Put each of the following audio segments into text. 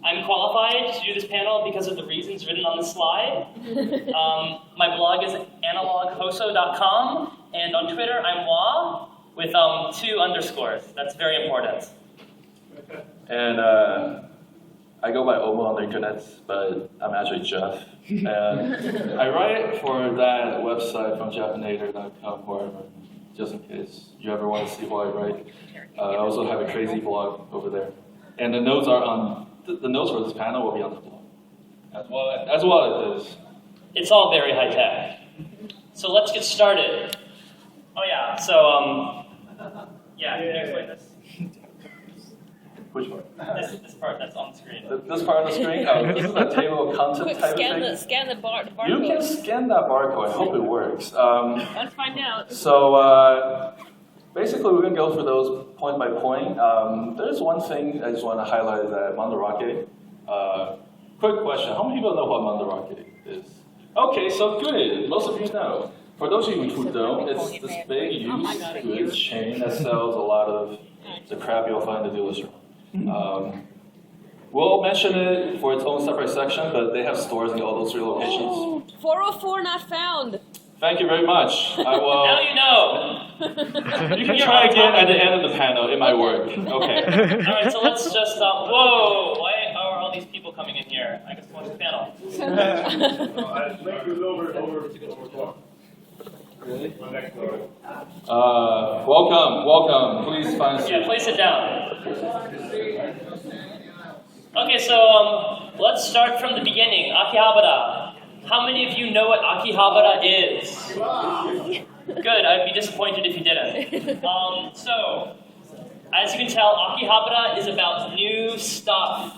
I'm qualified to do this panel because of the reasons written on the slide. My blog is analoghoso.com, and on Twitter I'm Wa with 2 underscores. That's very important. And I go by Omo on the internet, but I'm actually Jeff. And I write for that website from Japanese.com, wherever, just in case you ever want to see what I write. I also have a crazy blog over there. And the notes are on, the notes for this panel will be on the blog. As well it is. It's all very high tech. So let's get started. Oh yeah, so yeah, can you explain this? Which part? This part that's on the screen. This part on the screen? Oh, this is a table of content type of thing? Scan the barcode. You can scan that barcode. I hope it works. Let's find out. So basically, we're going to go through those point by point. There's one thing I just want to highlight is that Mandarake. Quick question. How many people know what Mandarake is? Okay, so good. Most of you know. For those of you who don't, it's this big used goods chain that sells a lot of the crap you'll find in the dealer's room. We'll mention it for its own separate section, but they have stores in all those 3 locations. 404 not found. Thank you very much. I will. Now you know. You can try again at the end of the panel. It might work. Okay. All right, so let's just. Whoa! Why are all these people coming in here? I guess we'll watch the panel. I think it was over. Really? Welcome. Please find a seat. Yeah, please sit down. Okay, so let's start from the beginning. Akihabara. How many of you know what Akihabara is? Good, I'd be disappointed if you didn't. So, as you can tell, Akihabara is about new stuff.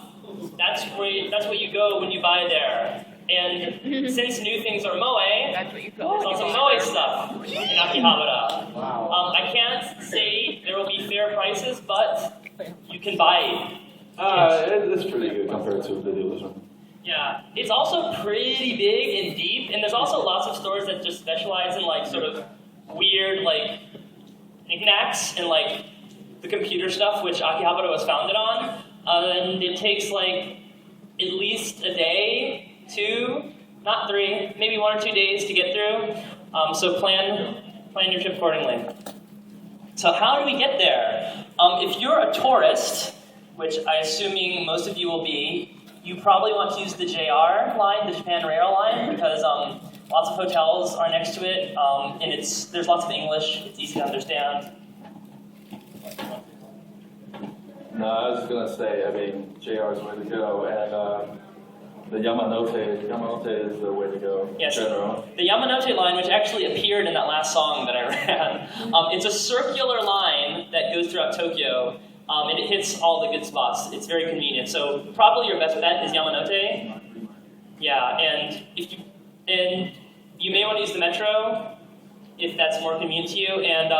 That's what you go when you buy there. And since new things are moe, there's also moe stuff in Akihabara. I can't say there will be fair prices, but you can buy it. It's pretty good compared to the dealer's room. Yeah, it's also pretty big and deep, and there's also lots of stores that just specialize in like sort of weird like knickknacks and like the computer stuff which Akihabara was founded on. And it takes like at least a day, 2, not 3, maybe 1 or 2 days to get through. So plan your trip accordingly. So how do we get there? If you're a tourist, which I'm assuming most of you will be, you probably want to use the JR line, the Japan Rail line, because lots of hotels are next to it, and there's lots of English. It's easy to understand. No, I was gonna say, I mean, JR is the way to go, and the Yamanote is the way to go in general. The Yamanote line, which actually appeared in that last song that I ran, it's a circular line that goes throughout Tokyo. And it hits all the good spots. It's very convenient. So probably your best bet is Yamanote. Yeah, and you may want to use the metro if that's more convenient to you. And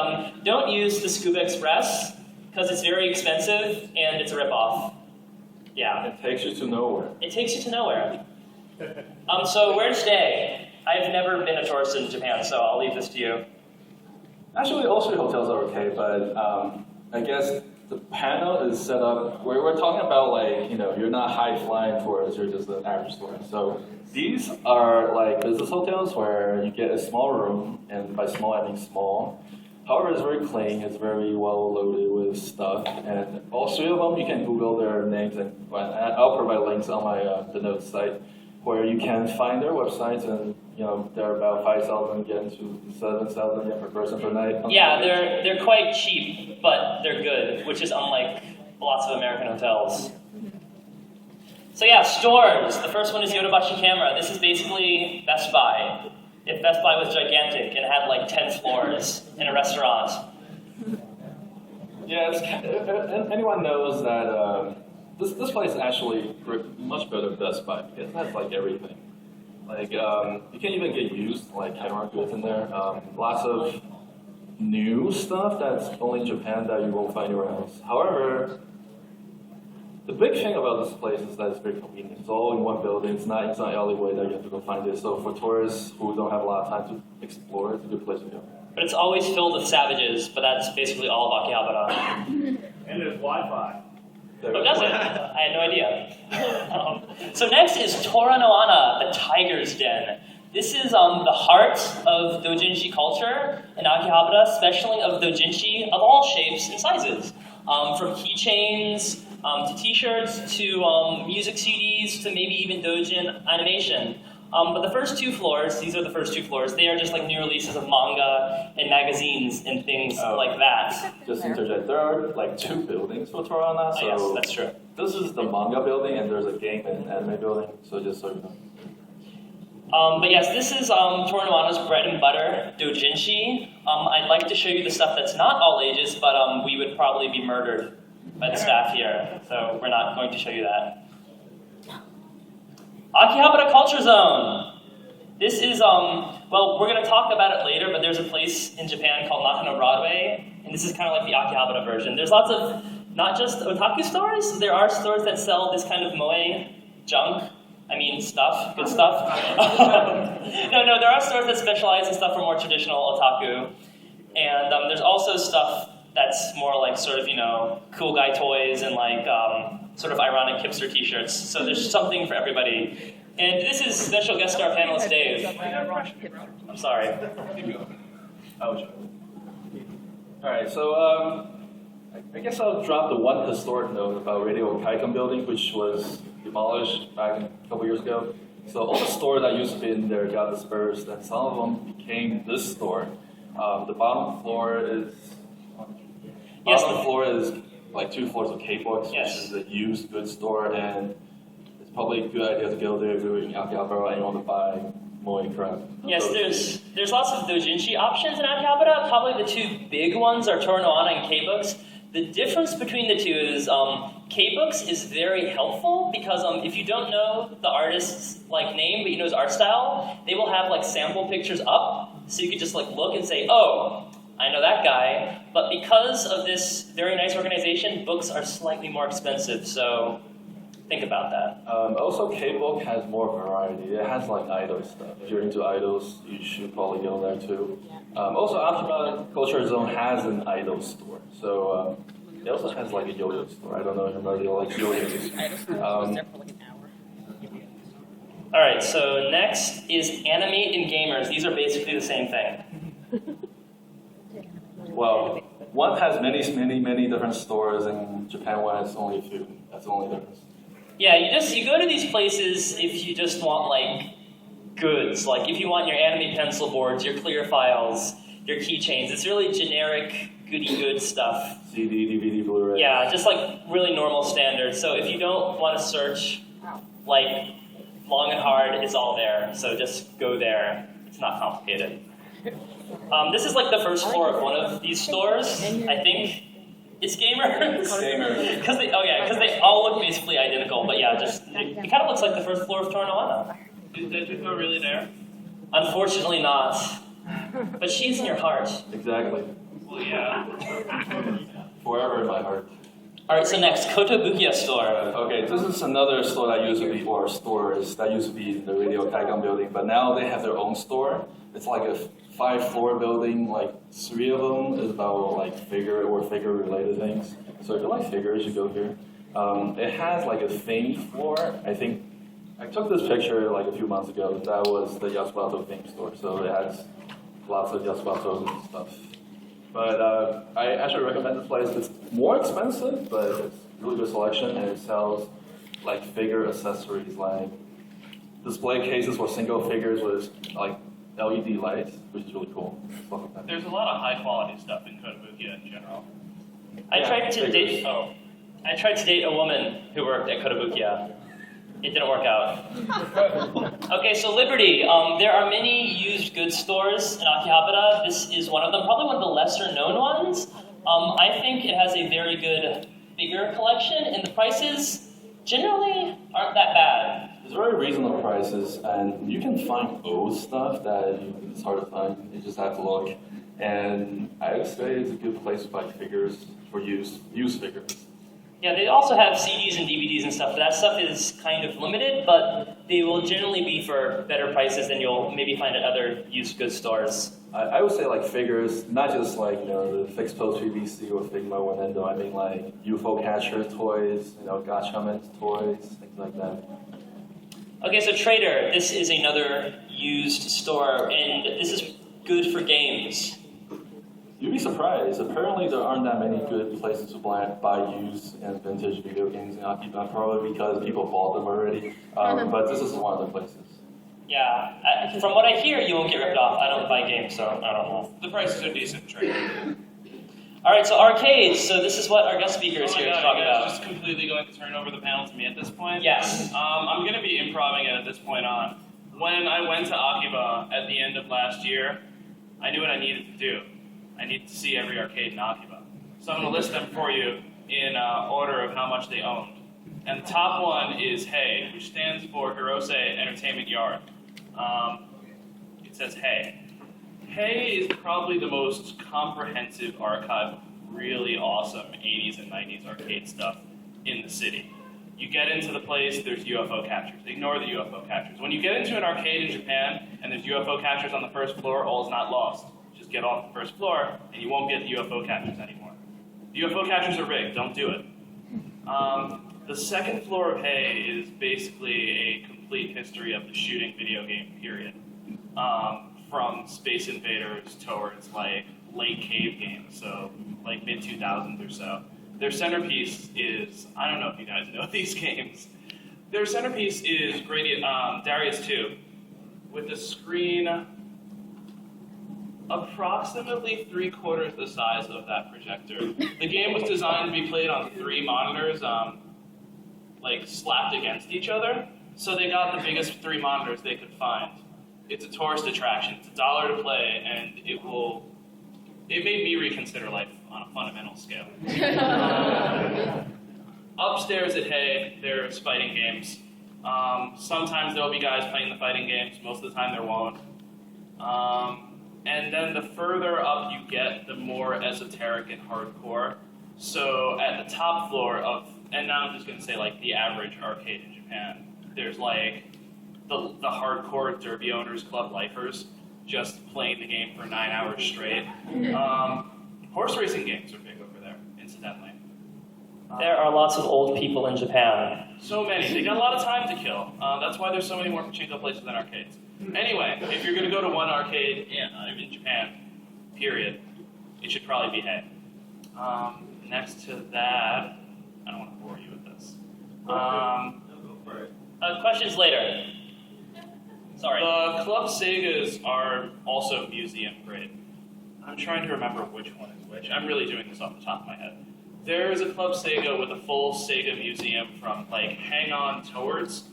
don't use the Scuba Express because it's very expensive and it's a ripoff. Yeah. It takes you to nowhere. It takes you to nowhere. So where to stay? I've never been a tourist in Japan, so I'll leave this to you. Actually, all 3 hotels are okay, but I guess the panel is set up where we're talking about like, you're not high-flying tourists, you're just an average tourist. So these are like business hotels where you get a small room, and by small I mean small. However, it's very clean, it's very well loaded with stuff, and all 3 of them you can Google their names, and I'll provide links on my the notes site where you can find their websites, and they're about 5,000 yen to 7,000 yen per person per night. Yeah, they're quite cheap, but they're good, which is unlike lots of American hotels. So yeah, stores. The first one is Yodobashi Camera. This is basically Best Buy. If Best Buy was gigantic and had like 10 floors in a restaurant. Yeah, anyone knows that this place is actually much better than Best Buy because it has like everything. Like you can even get used like camera goods in there. Lots of new stuff that's only in Japan that you won't find anywhere else. However, the big thing about this place is that it's very convenient. It's all in one building. It's not inside alleyway that you have to go find it. So for tourists who don't have a lot of time to explore, it's a good place to go. But it's always filled with savages, but that's basically all of Akihabara. And there's Wi-Fi. Oh, does it? I had no idea. So next is Tora no Ana, the Tiger's Den. This is the heart of doujinshi culture in Akihabara, especially of doujinshi of all shapes and sizes. From keychains to t-shirts to music CDs to maybe even doujin animation. But the first two floors, these are the first two floors, they are just like new releases of manga and magazines and things like that. Just interject, there are like 2 buildings for Torana, so Yes, that's true. this is the manga building and there's a game and anime building, so just so you know. But yes, this is Tora no Ana's bread and butter doujinshi. I'd like to show you the stuff that's not all ages, but we would probably be murdered by the staff here, so we're not going to show you that. Akihabara Culture Zone. This is, well, we're going to talk about it later, but there's a place in Japan called Nakano Broadway, and this is kind of like the Akihabara version. There's lots of, not just otaku stores, there are stores that sell this kind of moe junk. I mean, stuff, good stuff. No, there are stores that specialize in stuff for more traditional otaku. And there's also stuff that's more like sort of, cool guy toys and like sort of ironic hipster t-shirts. So there's something for everybody. And this is special guest star panelist Dave. I'm sorry. Alright, so I guess I'll drop the one historic note about Radio Kaikan building, which was demolished back a couple years ago. So all the stores that used to be in there got dispersed, and some of them became this store. The bottom floor is like 2 floors of K-Books, Yes. which is a used goods store, and it's probably a good idea to go there if you're in Akihabara and you want to buy moe crap. Yes, there's lots of doujinshi options in Akihabara. Probably the 2 big ones are Tora no Ana and K-Books. The difference between the 2 is K-Books is very helpful because if you don't know the artist's like name but you know his art style, they will have like sample pictures up, so you could just like look and say, oh, I know that guy. But because of this very nice organization, books are slightly more expensive, so think about that. Also, K-Book has more variety. It has like idol stuff. If you're into idols, you should probably go there too. Also, Akihabara Culture Zone has an idol store. So it also has like a yo-yo store. I don't know if anybody likes yo-yos. All right, so next is Animate and Gamers. These are basically the same thing. Well, one has many different stores, and Japan one has only a few. That's the only difference. Yeah, you go to these places if you just want like goods, like if you want your anime pencil boards, your clear files, your keychains. It's really generic goody good stuff. CD, DVD, Blu-ray. Yeah, just like really normal standard. So if you don't want to search like long and hard, it's all there. So just go there. It's not complicated. This is like the first floor of one of these stores. I think it's Gamers. Gamers. Because they all look basically identical. But yeah, it kind of looks like the first floor of Tora no Ana. Is Tetsuko really there? Unfortunately not. But she's in your heart. Exactly. Well, yeah. Forever in my heart. All right, so next, Kotobukiya store. Okay, this is another store that used to be, or stores that used to be in the Radio Kaikan building, but now they have their own store. It's like a 5-floor building, like 3 of them is about like figure related things. So if you like figures, you go here. It has like a themed floor. I think I took this picture like a few months ago. That was the Yasubato theme store. So it has lots of Yasubato and stuff. But I actually recommend this place. It's more expensive, but it's really good selection, and it sells like figure accessories, like display cases for single figures with like LED lights, which is really cool. Stuff like that. There's a lot of high quality stuff in Kotobukiya in general. I tried to figures. date a woman who worked at Kotobukiya. It didn't work out. Okay, so Liberty. There are many used goods stores in Akihabara. This is one of them, probably one of the lesser known ones. I think it has a very good figure collection, and the prices generally aren't that bad. It's very reasonable prices, and you can find old stuff that it's hard to find. You just have to look. And I would say it's a good place to buy figures for used figures. Yeah, they also have CDs and DVDs and stuff. That stuff is kind of limited, but they will generally be for better prices than you'll maybe find at other used goods stores. I would say like figures, not just like, the fixed post PVC or Figma or Nintendo. I mean like UFO catcher toys, Gatchaman toys, things like that. Okay, so Trader, this is another used store, and this is good for games. You'd be surprised. Apparently there aren't that many good places to buy used and vintage video games in Akiba, probably because people bought them already. But this is one of the places. Yeah, from what I hear, you won't get ripped off. I don't buy games, so I don't know. The prices are decent, Trader. All right, so arcades. So this is what our guest speaker is Oh my here God, to talk you guys about. just completely going to turn over the panel to me at this point? Yes. I'm going to be improvising it at this point on. When I went to Akiba at the end of last year, I knew what I needed to do. I needed to see every arcade in Akiba. So I'm going to list them for you in order of how much they owned. And the top one is HEY, which stands for Hirose Entertainment Yard. It says HEY. HEY is probably the most comprehensive archive of really awesome 80s and 90s arcade stuff in the city. You get into the place, there's UFO catchers. Ignore the UFO catchers. When you get into an arcade in Japan and there's UFO catchers on the first floor, all is not lost. Just get off the first floor and you won't get the UFO catchers anymore. The UFO catchers are rigged, don't do it. The second floor of HEY is basically a complete history of the shooting video game period. From Space Invaders towards like late cave games, so like mid-2000s or so. Their centerpiece is, I don't know if you guys know these games. Their centerpiece is Darius 2, with a screen approximately 3/4 the size of that projector. The game was designed to be played on 3 monitors, like slapped against each other, so they got the biggest 3 monitors they could find. It's a tourist attraction. It's $1 to play, and it made me reconsider life on a fundamental scale. Upstairs at HEY, there's fighting games. Sometimes there'll be guys playing the fighting games. Most of the time there won't. And then the further up you get, the more esoteric and hardcore. So at the top floor of, and now I'm just going to say like the average arcade in Japan, there's like the hardcore Derby Owners Club lifers just playing the game for 9 hours straight. Horse racing games are big over there, incidentally. There are lots of old people in Japan. So many. They got a lot of time to kill. That's why there's so many more pachinko places than arcades. Anyway, if you're going to go to one arcade in Japan, period, it should probably be HEY. Next to that, I don't want to bore you with this. Questions later. Sorry. The Club Segas are also museum grade. I'm trying to remember which one is which. I'm really doing this off the top of my head. There's a Club Sega with a full Sega museum from like hang on towards.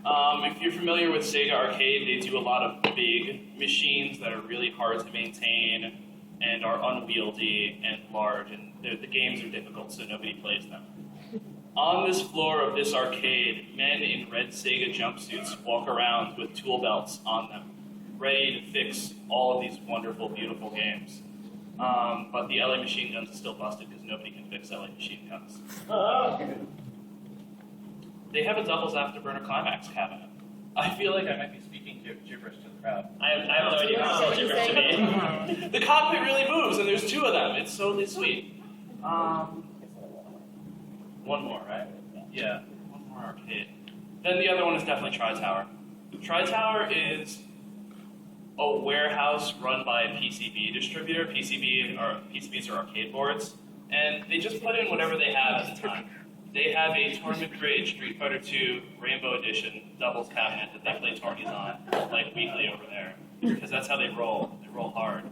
If you're familiar with Sega Arcade, they do a lot of big machines that are really hard to maintain and are unwieldy and large, and the games are difficult, so nobody plays them. On this floor of this arcade, men in red Sega jumpsuits walk around with tool belts on them, ready to fix all of these wonderful, beautiful games. But the LA machine guns is still busted because nobody can fix LA machine guns. They have a doubles afterburner climax cabinet. I feel like I might be speaking gibberish to the crowd. I have no idea what you're gibberish to me. The cockpit really moves, and there's 2 of them. It's so sweet. One more, right? Yeah, one more arcade. Then the other one is definitely Tri-Tower. Tri-Tower is a warehouse run by a PCB distributor. PCBs are arcade boards, and they just put in whatever they have at the time. They have a tournament-grade Street Fighter II Rainbow Edition doubles cabinet that they play tourneys on, like weekly over there, because that's how they roll. They roll hard.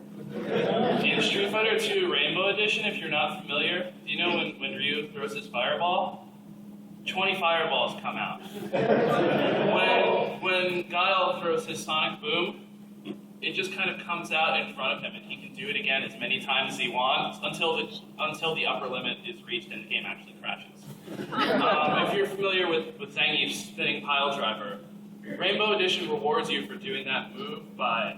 In Street Fighter II Rainbow Edition, if you're not familiar, do you know when Ryu throws his fireball? 20 fireballs come out. When Guile throws his Sonic Boom, it just kind of comes out in front of him, and he can do it again as many times as he wants until the upper limit is reached and the game actually crashes. If you're familiar with Zangief's spinning pile driver, Rainbow Edition rewards you for doing that move by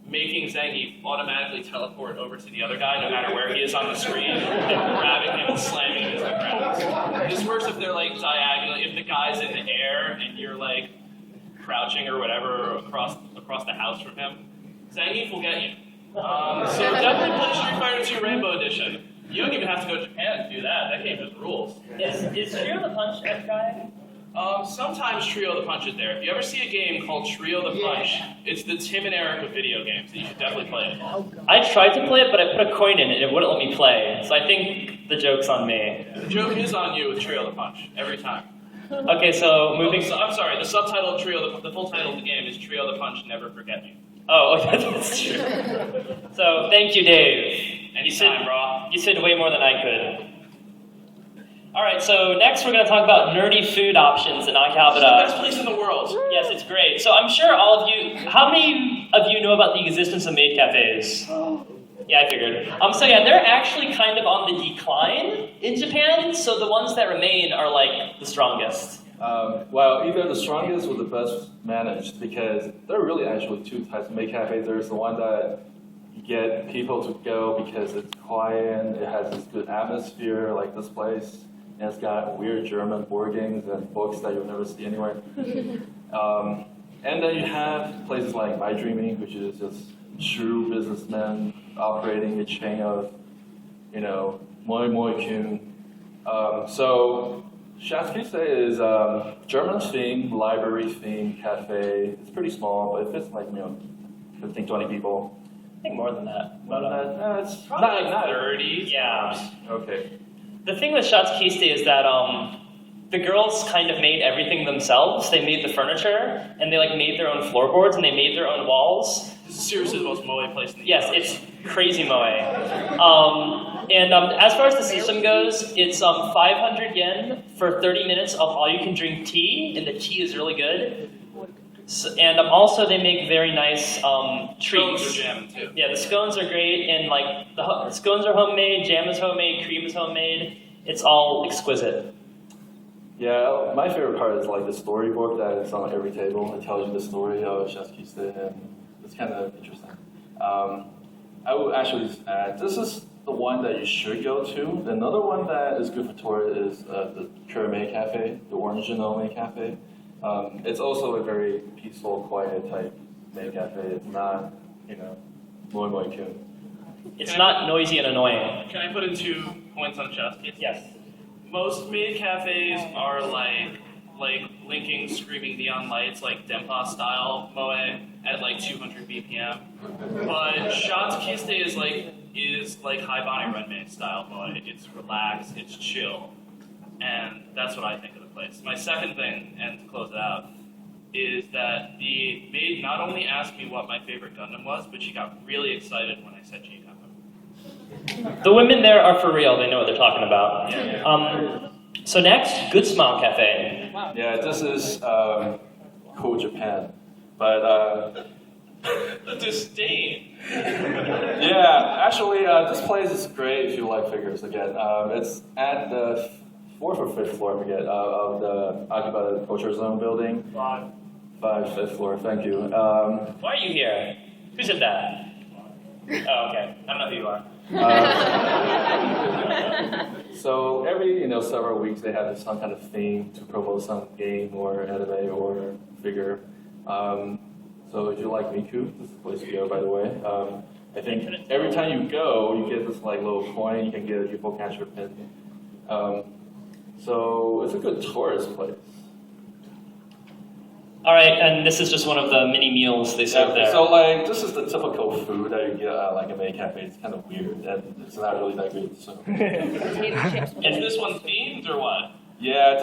making Zangief automatically teleport over to the other guy no matter where he is on the screen, and grabbing him and slamming him into the ground. This works if they're like diagonally, if the guy's in the air and you're like crouching or whatever across the house from him. Zangief will get you. So definitely play Street Fighter 2 Rainbow Edition. You don't even have to go to Japan to do that. That game just rules. Is Trio the Punch that guy? Sometimes Trio the Punch is there. If you ever see a game called Trio the Punch, it's the Tim and Eric of video games. So you should definitely play it. I tried to play it, but I put a coin in it and it wouldn't let me play. So I think the joke's on me. The joke is on you with Trio the Punch every time. Okay, so moving. I'm sorry. The subtitle of Trio, the full title of the game is Trio the Punch, Never Forget Me. Oh, that's true. So thank you, Dave. Anytime, bro. You said way more than I could. All right, so next we're going to talk about nerdy food options in This is the Akihabara. best place in the world. Yes, it's great. So I'm sure all of you, how many of you know about the existence of maid cafes? Yeah, I figured. So yeah, they're actually kind of on the decline in Japan, so the ones that remain are like the strongest. Well, either the strongest or the best managed, because there are really actually two types of maid cafes. There's the one that you get people to go because it's quiet, it has this good atmosphere, like this place, and it's got weird German board games and books that you'll never see anywhere. And then you have places like My Dreaming, which is just true businessmen operating a chain of, moi moi kun. So Schatzkiste is German-themed, library-themed cafe. It's pretty small, but it fits like 15, 20 people. I think more than that. More than that? It's Probably not 30. Yeah. Okay. The thing with Schatzkiste is that the girls kind of made everything themselves. They made the furniture, and they made their own floorboards, and they made their own walls. This is seriously the most moe place in the Yes, universe. it's crazy moe. And as far as the system goes, it's 500 yen for 30 minutes of all-you-can-drink tea, and the tea is really good. So, and also they make very nice treats. Scones are jamming too. Yeah, the scones are great, and the scones are homemade, jam is homemade, cream is homemade. It's all exquisite. Yeah, my favorite part is like the storybook that is on every table. It tells you the story of Schatzkiste, and it's kind of interesting. I would actually just add, this is the one that you should go to. Another one that is good for tourists is the Kurame Cafe, the Orange Genome Cafe. It's also a very peaceful, quiet type maid cafe. It's not, moi moi kun. It's not noisy and annoying. Can I put in 2 points on Schatzkiste? Yes. Most maid cafes are like blinking, screaming neon lights, like Dempa style moe at 200 BPM. But Schatzkiste is like High Bonnie Renmei style moe. It's relaxed, it's chill, and that's what I think of the place. My second thing, and to close it out, is that the maid not only asked me what my favorite Gundam was, but she got really excited when I said G Gundam. The women there are for real. They know what they're talking about. So next, Good Smile Cafe. Yeah, this is cool Japan. But The disdain. yeah, actually, this place is great if you like figures again. It's at the 4th or 5th floor, I forget, of the Akihabara Culture Zone building. 5th floor, thank you. Why are you here? Who said that? Oh, okay. I don't know who you are. So every several weeks they have some kind of theme to promote some game or anime or figure. So if you like Miku, this is the place to go. By the way, I think every time you go, you get this little coin. You can get a UFO catcher pin. So it's a good tourist place. All right, and this is just one of the mini meals they serve there. So this is the typical food that you get at a maid cafe. It's kind of weird and it's not really that good. So. Is this one themed or what? Yeah,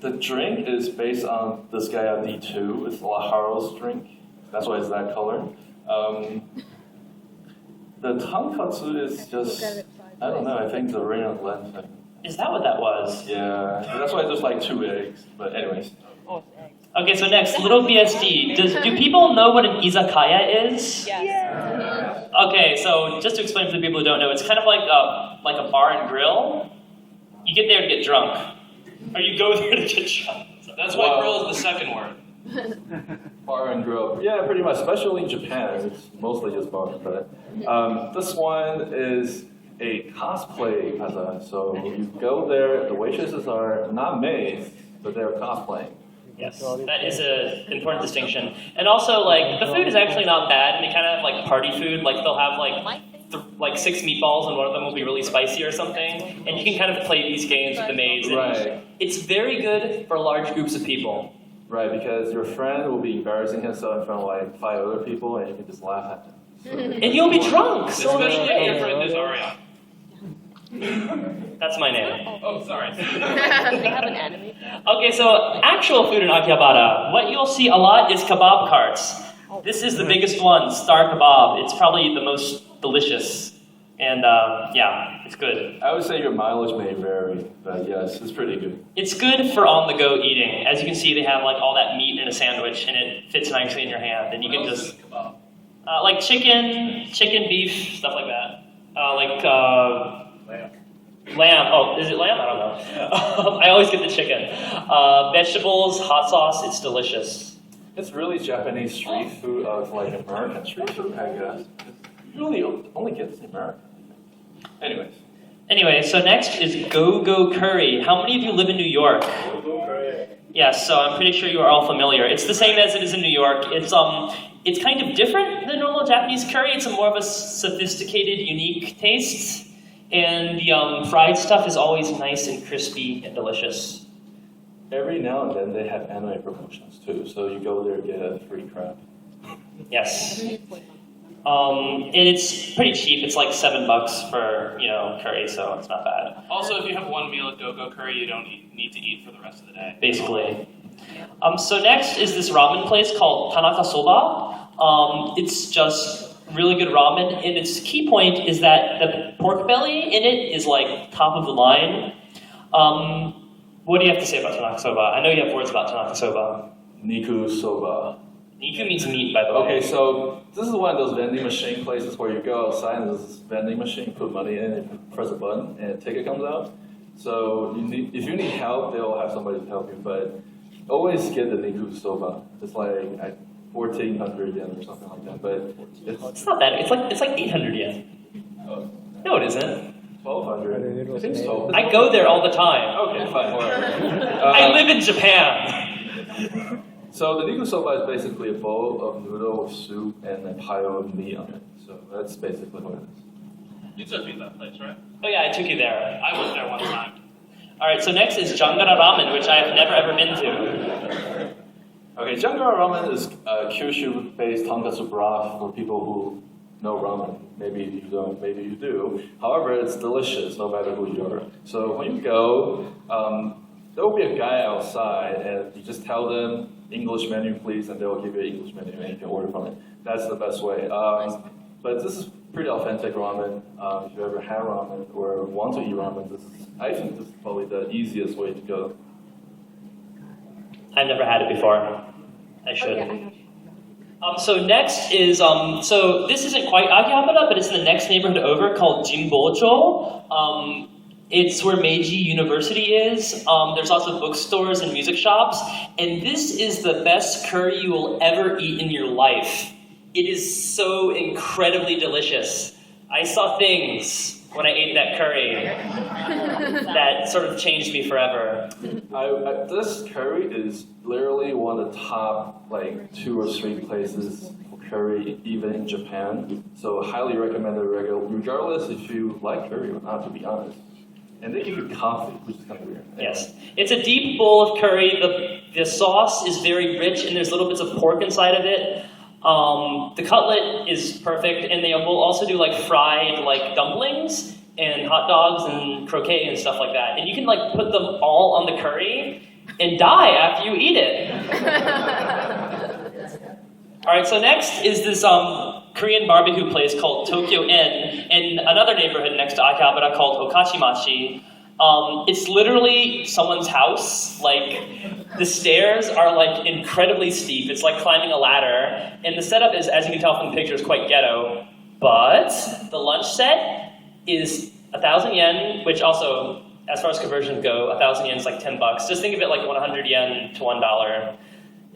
the drink is based on this guy at D2. It's Laharo's drink. That's why it's that color. The tonkatsu is just, I don't know, I think the ring of Lent thing. Is that what that was? Yeah, that's why there's 2 eggs. But anyways. Okay, so next, Little BSD. Do people know what an izakaya is? Yes. Okay, so just to explain for the people who don't know, it's kind of like a bar and grill. You get there to get drunk, or you go there to get drunk. That's why grill is the second word. Bar and grill. Yeah, pretty much. Especially in Japan, it's mostly just bar. But this one is a cosplay bazaar. So you go there. The waitresses are not maids, but they're cosplaying. Yes, that is an important distinction. And also, like, the food is actually not bad, and they kind of have, like, party food. Like, they'll have, like 6 meatballs, and one of them will be really spicy or something. And you can kind of play these games with the maids. And Right. it's very good for large groups of people. Right, because your friend will be embarrassing himself in front of like 5 other people, and you can just laugh at them. So, And you'll be drunk, so Especially if your great. friend is Ariana. That's my name. Oh, sorry. They have an anime. Okay, so actual food in Akihabara, what you'll see a lot is kebab carts. This is the biggest one, Star Kebab. It's probably the most delicious. And yeah, it's good. I would say your mileage may vary, but yes, it's pretty good. It's good for on-the-go eating. As you can see, they have like all that meat in a sandwich, and it fits nicely in your hand. And you can just like chicken, beef, stuff like that. Lamb. Oh, is it lamb? I don't know. I always get the chicken. Vegetables, hot sauce. It's delicious. It's really Japanese street food of like American street food, I guess. You really only get this in America. Anyways. Anyway, so next is Go-Go Curry. How many of you live in New York? Yes, so I'm pretty sure you are all familiar. It's the same as it is in New York. It's kind of different than normal Japanese curry. It's a more of a sophisticated, unique taste. And the fried stuff is always nice and crispy and delicious. Every now and then they have anime promotions too, so you go there and get a free crab. Yes. And it's pretty cheap. It's like $7 for, curry, so it's not bad. Also, if you have one meal at Go-Go Curry, you don't need to eat for the rest of the day. Basically. So next is this ramen place called Tanaka Soba. It's just really good ramen, and its key point is that the pork belly in it is like top of the line. What do you have to say about Tanaka Soba? I know you have words about Tanaka Soba. Niku soba. Niku means meat, by the way. Okay, so this is one of those vending machine places where you go outside and there's this vending machine, put money in, and press a button, and a ticket comes out. So if you need help, they'll have somebody to help you, but always get the Niku soba. It's like 1,400 yen or something like that, but It's not that. It's like 800 yen. No, it isn't. 1,200. I think so. I go there all the time. Okay, fine, whatever. I live in Japan. So the Niku soba is basically a bowl of noodle with soup and a pile of meat on it. So that's basically what it is. You took me to that place, right? Oh yeah, I took you there. I went there one time. All right, so next is Jangara Ramen, which I have never ever been to. Okay, Jangara ramen is Kyushu-based tonkatsu broth for people who know ramen. Maybe you don't, maybe you do. However, it's delicious no matter who you are. So when you go, there will be a guy outside, and you just tell them English menu, please, and they'll give you an English menu, and you can order from it. That's the best way. But this is pretty authentic ramen. If you ever had ramen or want to eat ramen, I think this is probably the easiest way to go. I've never had it before. I should. So next is, so this isn't quite Akihabara, but it's in the next neighborhood over called Jinbocho. It's where Meiji University is. There's also bookstores and music shops. And this is the best curry you will ever eat in your life. It is so incredibly delicious. I saw things when I ate that curry that sort of changed me forever. This curry is literally one of the top 2 or 3 places for curry, even in Japan. So highly recommend it regardless if you like curry or not, to be honest. And they give you coffee, which is kind of weird. Yes. It's a deep bowl of curry. The sauce is very rich, and there's little bits of pork inside of it. The cutlet is perfect, and they will also do fried dumplings and hot dogs and croquet and stuff like that. And you can put them all on the curry and die after you eat it. All right, so next is this Korean barbecue place called Tokyo Inn in another neighborhood next to Akihabara called Okachimachi. It's literally someone's house. The stairs are incredibly steep. It's like climbing a ladder. And the setup is, as you can tell from the picture, is quite ghetto. But the lunch set is 1,000 yen, which also, as far as conversions go, 1,000 yen is like $10. Just think of it like 100 yen to $1.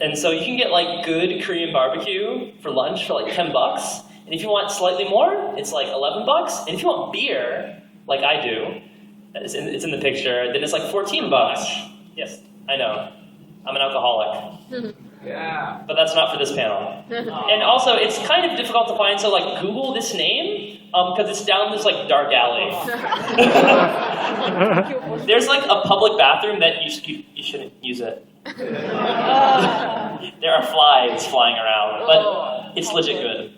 And so you can get good Korean barbecue for lunch for $10. And if you want slightly more, it's $11. And if you want beer, like I do, it's in the picture, then it's $14. Yes, I know. I'm an alcoholic. Yeah. But that's not for this panel. And also, it's kind of difficult to find, so like Google this name, because it's down this like dark alley. There's like a public bathroom that you shouldn't use it. There are flies flying around, but it's legit good.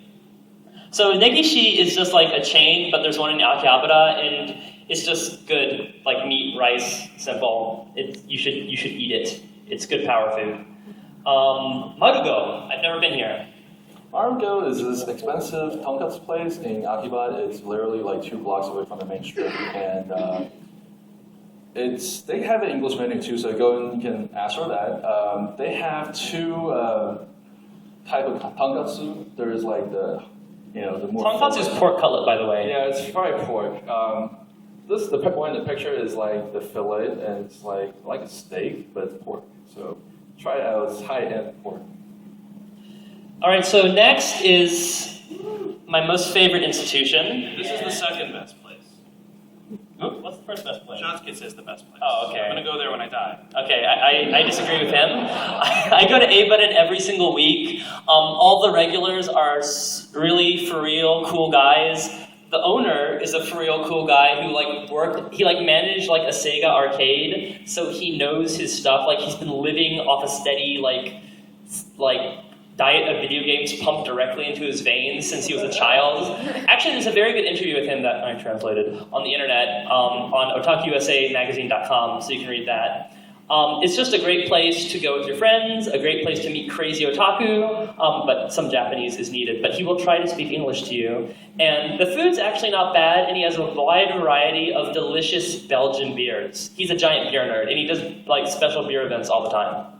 So Negishi is just like a chain, but there's one in Akihabara, and it's just good, like meat, rice, simple. You should eat it. It's good power food. Marugo, I've never been here. Marugo is this expensive tonkatsu place in Akihabara. It's literally like 2 blocks away from the main strip, and they have an English menu too, so go and you can ask for that. They have 2 type of tonkatsu. There is like the more Tonkatsu is pork cutlet, by the way. Yeah, it's fried pork. The one in the picture is like the fillet, and it's like a steak, but it's pork. So try it out. It's high-end pork. All right, so next is my most favorite institution. This is the second best place. What's the first best place? Shotsuki says the best place. Oh, okay. I'm gonna go there when I die. Okay, I disagree with him. I go to A-Button every single week. All the regulars are really for real cool guys. The owner is a for real cool guy who managed like a Sega arcade, so he knows his stuff. Like he's been living off a steady like diet of video games pumped directly into his veins since he was a child. Actually, there's a very good interview with him that I translated on the internet on otakuusamagazine.com, so you can read that. It's just a great place to go with your friends, a great place to meet crazy otaku, but some Japanese is needed. But he will try to speak English to you. And the food's actually not bad, and he has a wide variety of delicious Belgian beers. He's a giant beer nerd, and he does like special beer events all the time.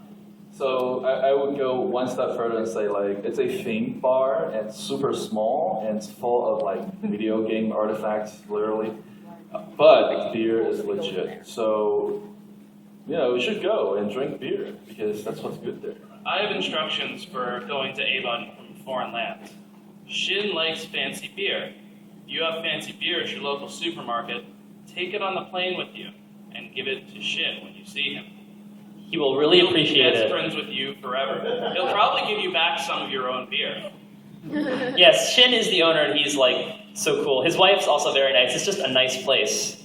So I would go one step further and say like it's a themed bar and it's super small and it's full of like video game artifacts, literally. But beer is legit. So you should go and drink beer because that's what's good there. I have instructions for going to Avon from foreign lands. Shin likes fancy beer. If you have fancy beer at your local supermarket, take it on the plane with you and give it to Shin when you see him. He will really appreciate He'll be it. best friends with you forever. He'll probably give you back some of your own beer. Yes, Shin is the owner, and he's like so cool. His wife's also very nice. It's just a nice place.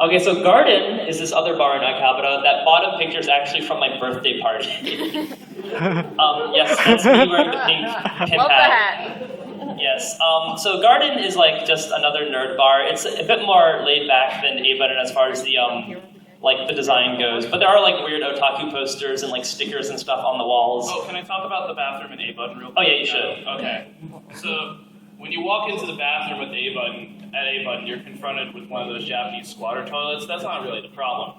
Okay, so Garden is this other bar in Akihabara. That bottom picture is actually from my birthday party. Yes, that's me wearing the pink Love the hat. hat. Yes. So Garden is like just another nerd bar. It's a bit more laid back than A-Button as far as the the design goes. But there are like weird otaku posters and like stickers and stuff on the walls. Oh, can I talk about the bathroom in A-Button real quick? Oh yeah, you should. Okay. So when you walk into the bathroom at A-Button, you're confronted with one of those Japanese squatter toilets. That's not really the problem.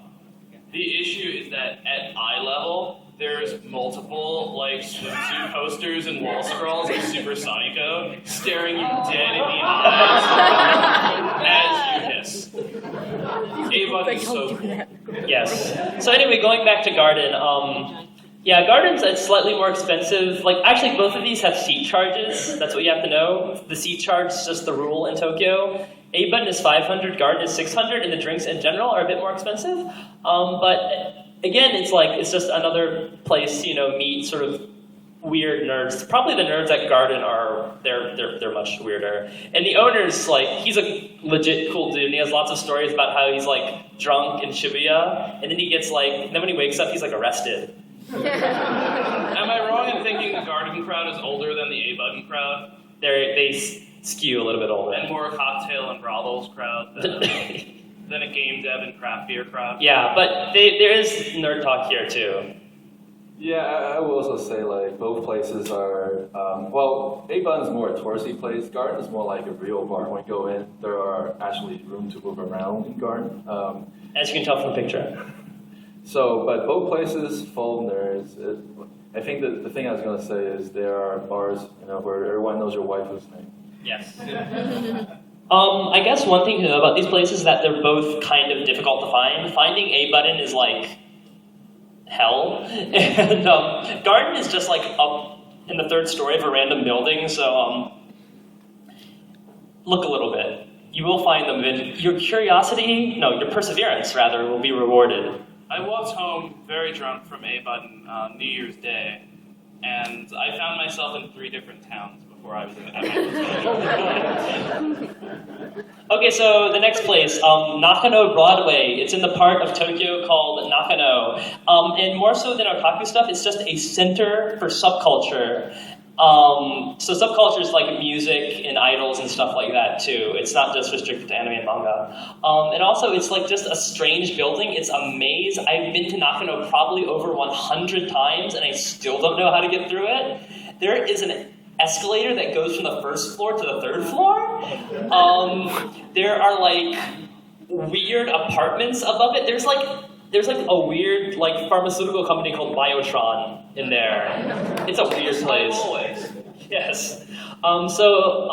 The issue is that at eye level, there's multiple swimsuit posters and wall scrolls of Super Sonico staring you dead in the eyes as you hiss. A-Button is so cool. Yes. So anyway, going back to Garden, Garden's it's slightly more expensive. Actually, both of these have seat charges. That's what you have to know. The seat charge is just the rule in Tokyo. A-Button is 500, Garden is 600, and the drinks in general are a bit more expensive. But again, it's just another place, meet sort of weird nerds. Probably the nerds at Garden they're much weirder. And the owner's he's a legit cool dude, and he has lots of stories about how he's drunk in Shibuya, and then he gets then when he wakes up, he's arrested. Am I wrong in thinking the Garden crowd is older than the A-Button crowd? They skew a little bit older. And more cocktail and brothels crowd than a game dev and craft beer crowd? Yeah, but there is nerd talk here too. Yeah, I will also say both places are, A-Button's more a touristy place. Garden is more like a real bar. When you go in, there are actually room to move around in Garden. As you can tell from the picture. So, but both places full of nerds. I think that the thing I was going to say is there are bars, where everyone knows your waifu's name. Yes. I guess one thing to know about these places is that they're both kind of difficult to find. Finding A-Button is hell, and Garden is just up in the third story of a random building. So look a little bit. You will find them. Your perseverance rather, will be rewarded. I walked home very drunk from A-Button on New Year's Day, and I found myself in 3 different towns before I was at my hotel. Okay, so the next place, Nakano Broadway. It's in the part of Tokyo called Nakano. And more so than otaku stuff, it's just a center for subculture. So subculture is like music and idols and stuff like that too. It's not just restricted to anime and manga. And also it's like just a strange building. It's a maze. I've been to Nakano probably over 100 times and I still don't know how to get through it. There is an escalator that goes from the 1st floor to the 3rd floor. There are like weird apartments above it. There's like a weird like pharmaceutical company called Biotron in there. It's a weird place. Yes. So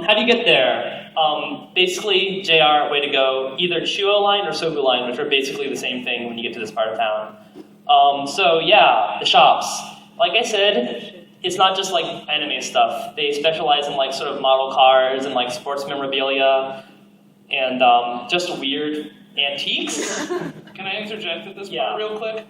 how do you get there? Basically, JR, way to go. Either Chuo line or Sobu line, which are basically the same thing when you get to this part of town. So yeah, the shops. Like I said, it's not just like anime stuff. They specialize in like sort of model cars and like sports memorabilia and just weird antiques. Can I interject at this Yeah. part real quick?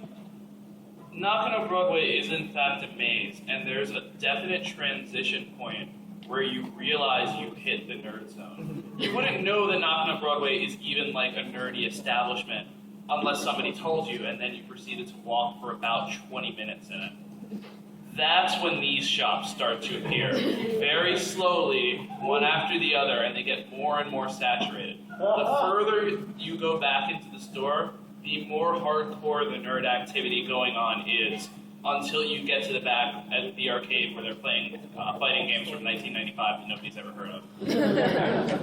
Nakano Broadway is in fact a maze, and there's a definite transition point where you realize you hit the nerd zone. You wouldn't know that Nakano Broadway is even like a nerdy establishment unless somebody told you, and then you proceeded to walk for about 20 minutes in it. That's when these shops start to appear. Very slowly, one after the other, and they get more and more saturated. The further you go back into the store, the more hardcore the nerd activity going on is, until you get to the back at the arcade where they're playing fighting games from 1995 that nobody's ever heard of.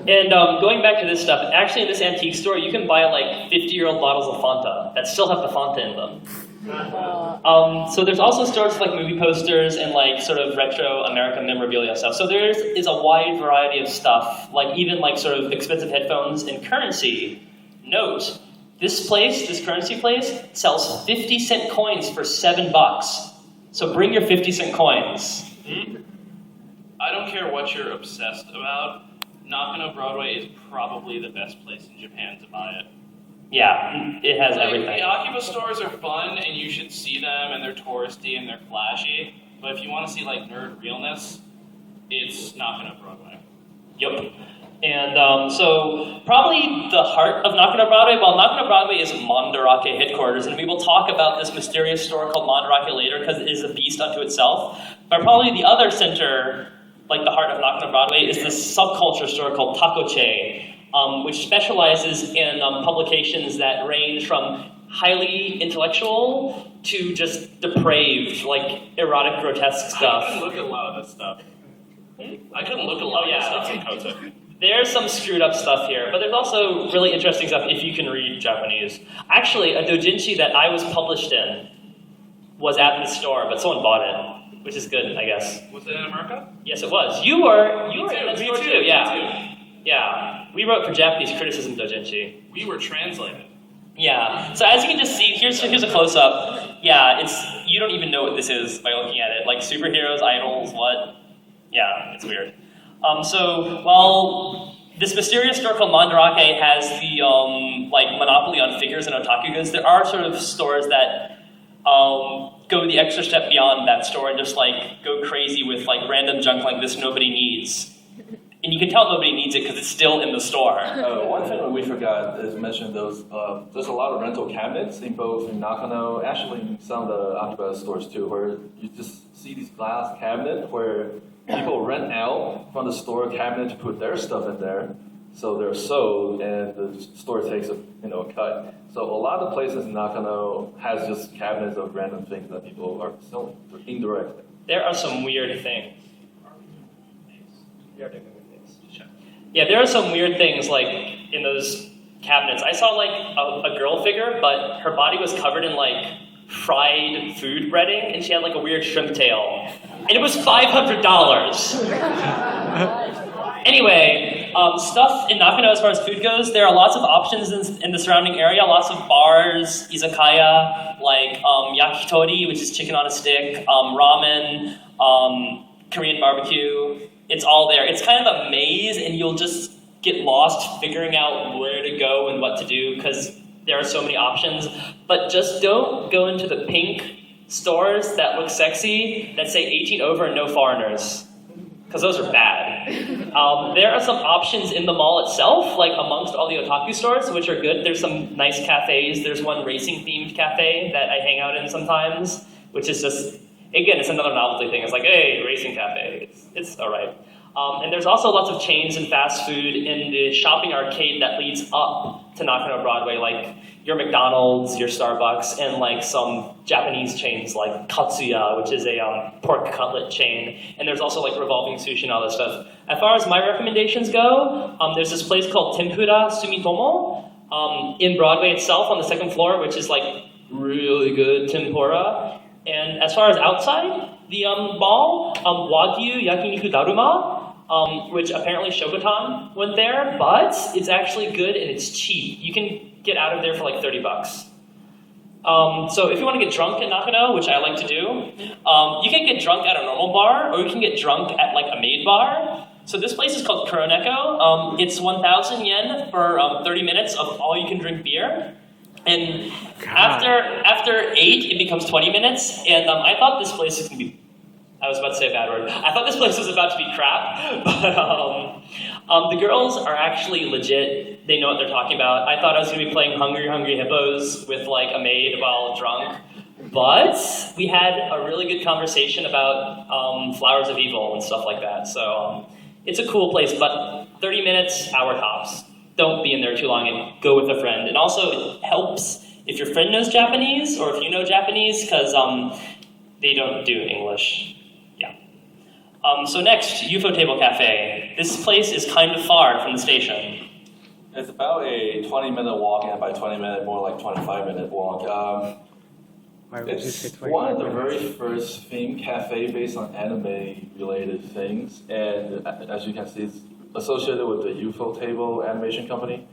And going back to this stuff, actually in this antique store, you can buy like 50-year-old bottles of Fanta that still have the Fanta in them. So there's also stores with, like movie posters and like sort of retro American memorabilia stuff. So there is a wide variety of stuff, like even like sort of expensive headphones and currency. Note, this currency place, sells 50-cent coins for $7. So bring your 50-cent coins. I don't care what you're obsessed about, Nakano Broadway is probably the best place in Japan to buy it. Yeah, it has everything. The Akiba stores are fun, and you should see them, and they're touristy, and they're flashy. But if you want to see, like, nerd realness, it's Nakano Broadway. Yep. And so probably the heart of Nakano Broadway, well, Nakano Broadway is Mandarake headquarters, and we will talk about this mysterious store called Mandarake later because it is a beast unto itself. But probably the other center, like the heart of Nakano Broadway, is this subculture store called Takoche, which specializes in publications that range from highly intellectual to just depraved, like erotic, grotesque stuff. I couldn't look at a lot of this stuff. I couldn't look at a lot of this stuff in Kota. There's some screwed up stuff here, but there's also really interesting stuff if you can read Japanese. Actually, a doujinshi that I was published in was at this store, but someone bought it, which is good, I guess. Was it in America? Yes, it was. You were Me in that too, store me too, too, yeah. me too. Yeah, we wrote for Japanese criticism doujinshi. We were translated. Yeah, so as you can just see, here's a close-up. Yeah, you don't even know what this is by looking at it. Like superheroes, idols, what? Yeah, it's weird. This mysterious store called Mandarake has the monopoly on figures and otaku goods. There are sort of stores that go the extra step beyond that store and just like go crazy with like random junk like this nobody needs. And you can tell nobody needs it because it's still in the store. One thing that we forgot is mention there's a lot of rental cabinets in both in Nakano, actually in some of the Akiba stores too, where you just see these glass cabinets where people rent out from the store cabinet to put their stuff in there. So they're sold and the store takes a cut. So a lot of places in Nakano has just cabinets of random things that people are selling indirectly. There are some weird things. Yeah, there are some weird things like in those cabinets. I saw like a girl figure, but her body was covered in like fried food breading, and she had like a weird shrimp tail, and it was $500. Anyway, stuff in Nakano as far as food goes, there are lots of options in the surrounding area. Lots of bars, izakaya, like yakitori, which is chicken on a stick, ramen, Korean barbecue. It's all there. It's kind of a maze, and you'll just get lost figuring out where to go and what to do, because there are so many options, but just don't go into the pink stores that look sexy that say 18 over and no foreigners, because those are bad. There are some options in the mall itself, like amongst all the otaku stores, which are good. There's some nice cafes. There's one racing-themed cafe that I hang out in sometimes, which is just, again, it's another novelty thing. It's like, hey, racing cafe. It's all right. And there's also lots of chains and fast food in the shopping arcade that leads up to Nakano Broadway, like your McDonald's, your Starbucks, and like some Japanese chains like Katsuya, which is a pork cutlet chain. And there's also like revolving sushi and all this stuff. As far as my recommendations go, there's this place called Tempura Sumitomo in Broadway itself on the second floor, which is like really good tempura. And as far as outside the mall, Wagyu Yakiniku Daruma, which apparently Shogotan went there, but it's actually good and it's cheap. You can get out of there for like $30. So if you want to get drunk in Nakano, which I like to do, you can get drunk at a normal bar, or you can get drunk at like a maid bar. So this place is called Kuroneko. It's 1,000 yen for 30 minutes of all you can drink beer. And after 8, it becomes 20 minutes. And I thought this place was going to be, I was about to say a bad word. I thought this place was about to be crap, but the girls are actually legit. They know what they're talking about. I thought I was going to be playing Hungry Hungry Hippos with like a maid while drunk, but we had a really good conversation about Flowers of Evil and stuff like that. So it's a cool place, but 30 minutes, hour tops. Don't be in there too long and go with a friend. And also it helps if your friend knows Japanese or if you know Japanese, because they don't do English. So next, UFO Table Cafe. This place is kind of far from the station. It's about a 20-minute walk, and by 20-minute, more like 25-minute walk. It's one of the very first theme cafe based on anime-related things, and as you can see, it's associated with the UFO Table animation company.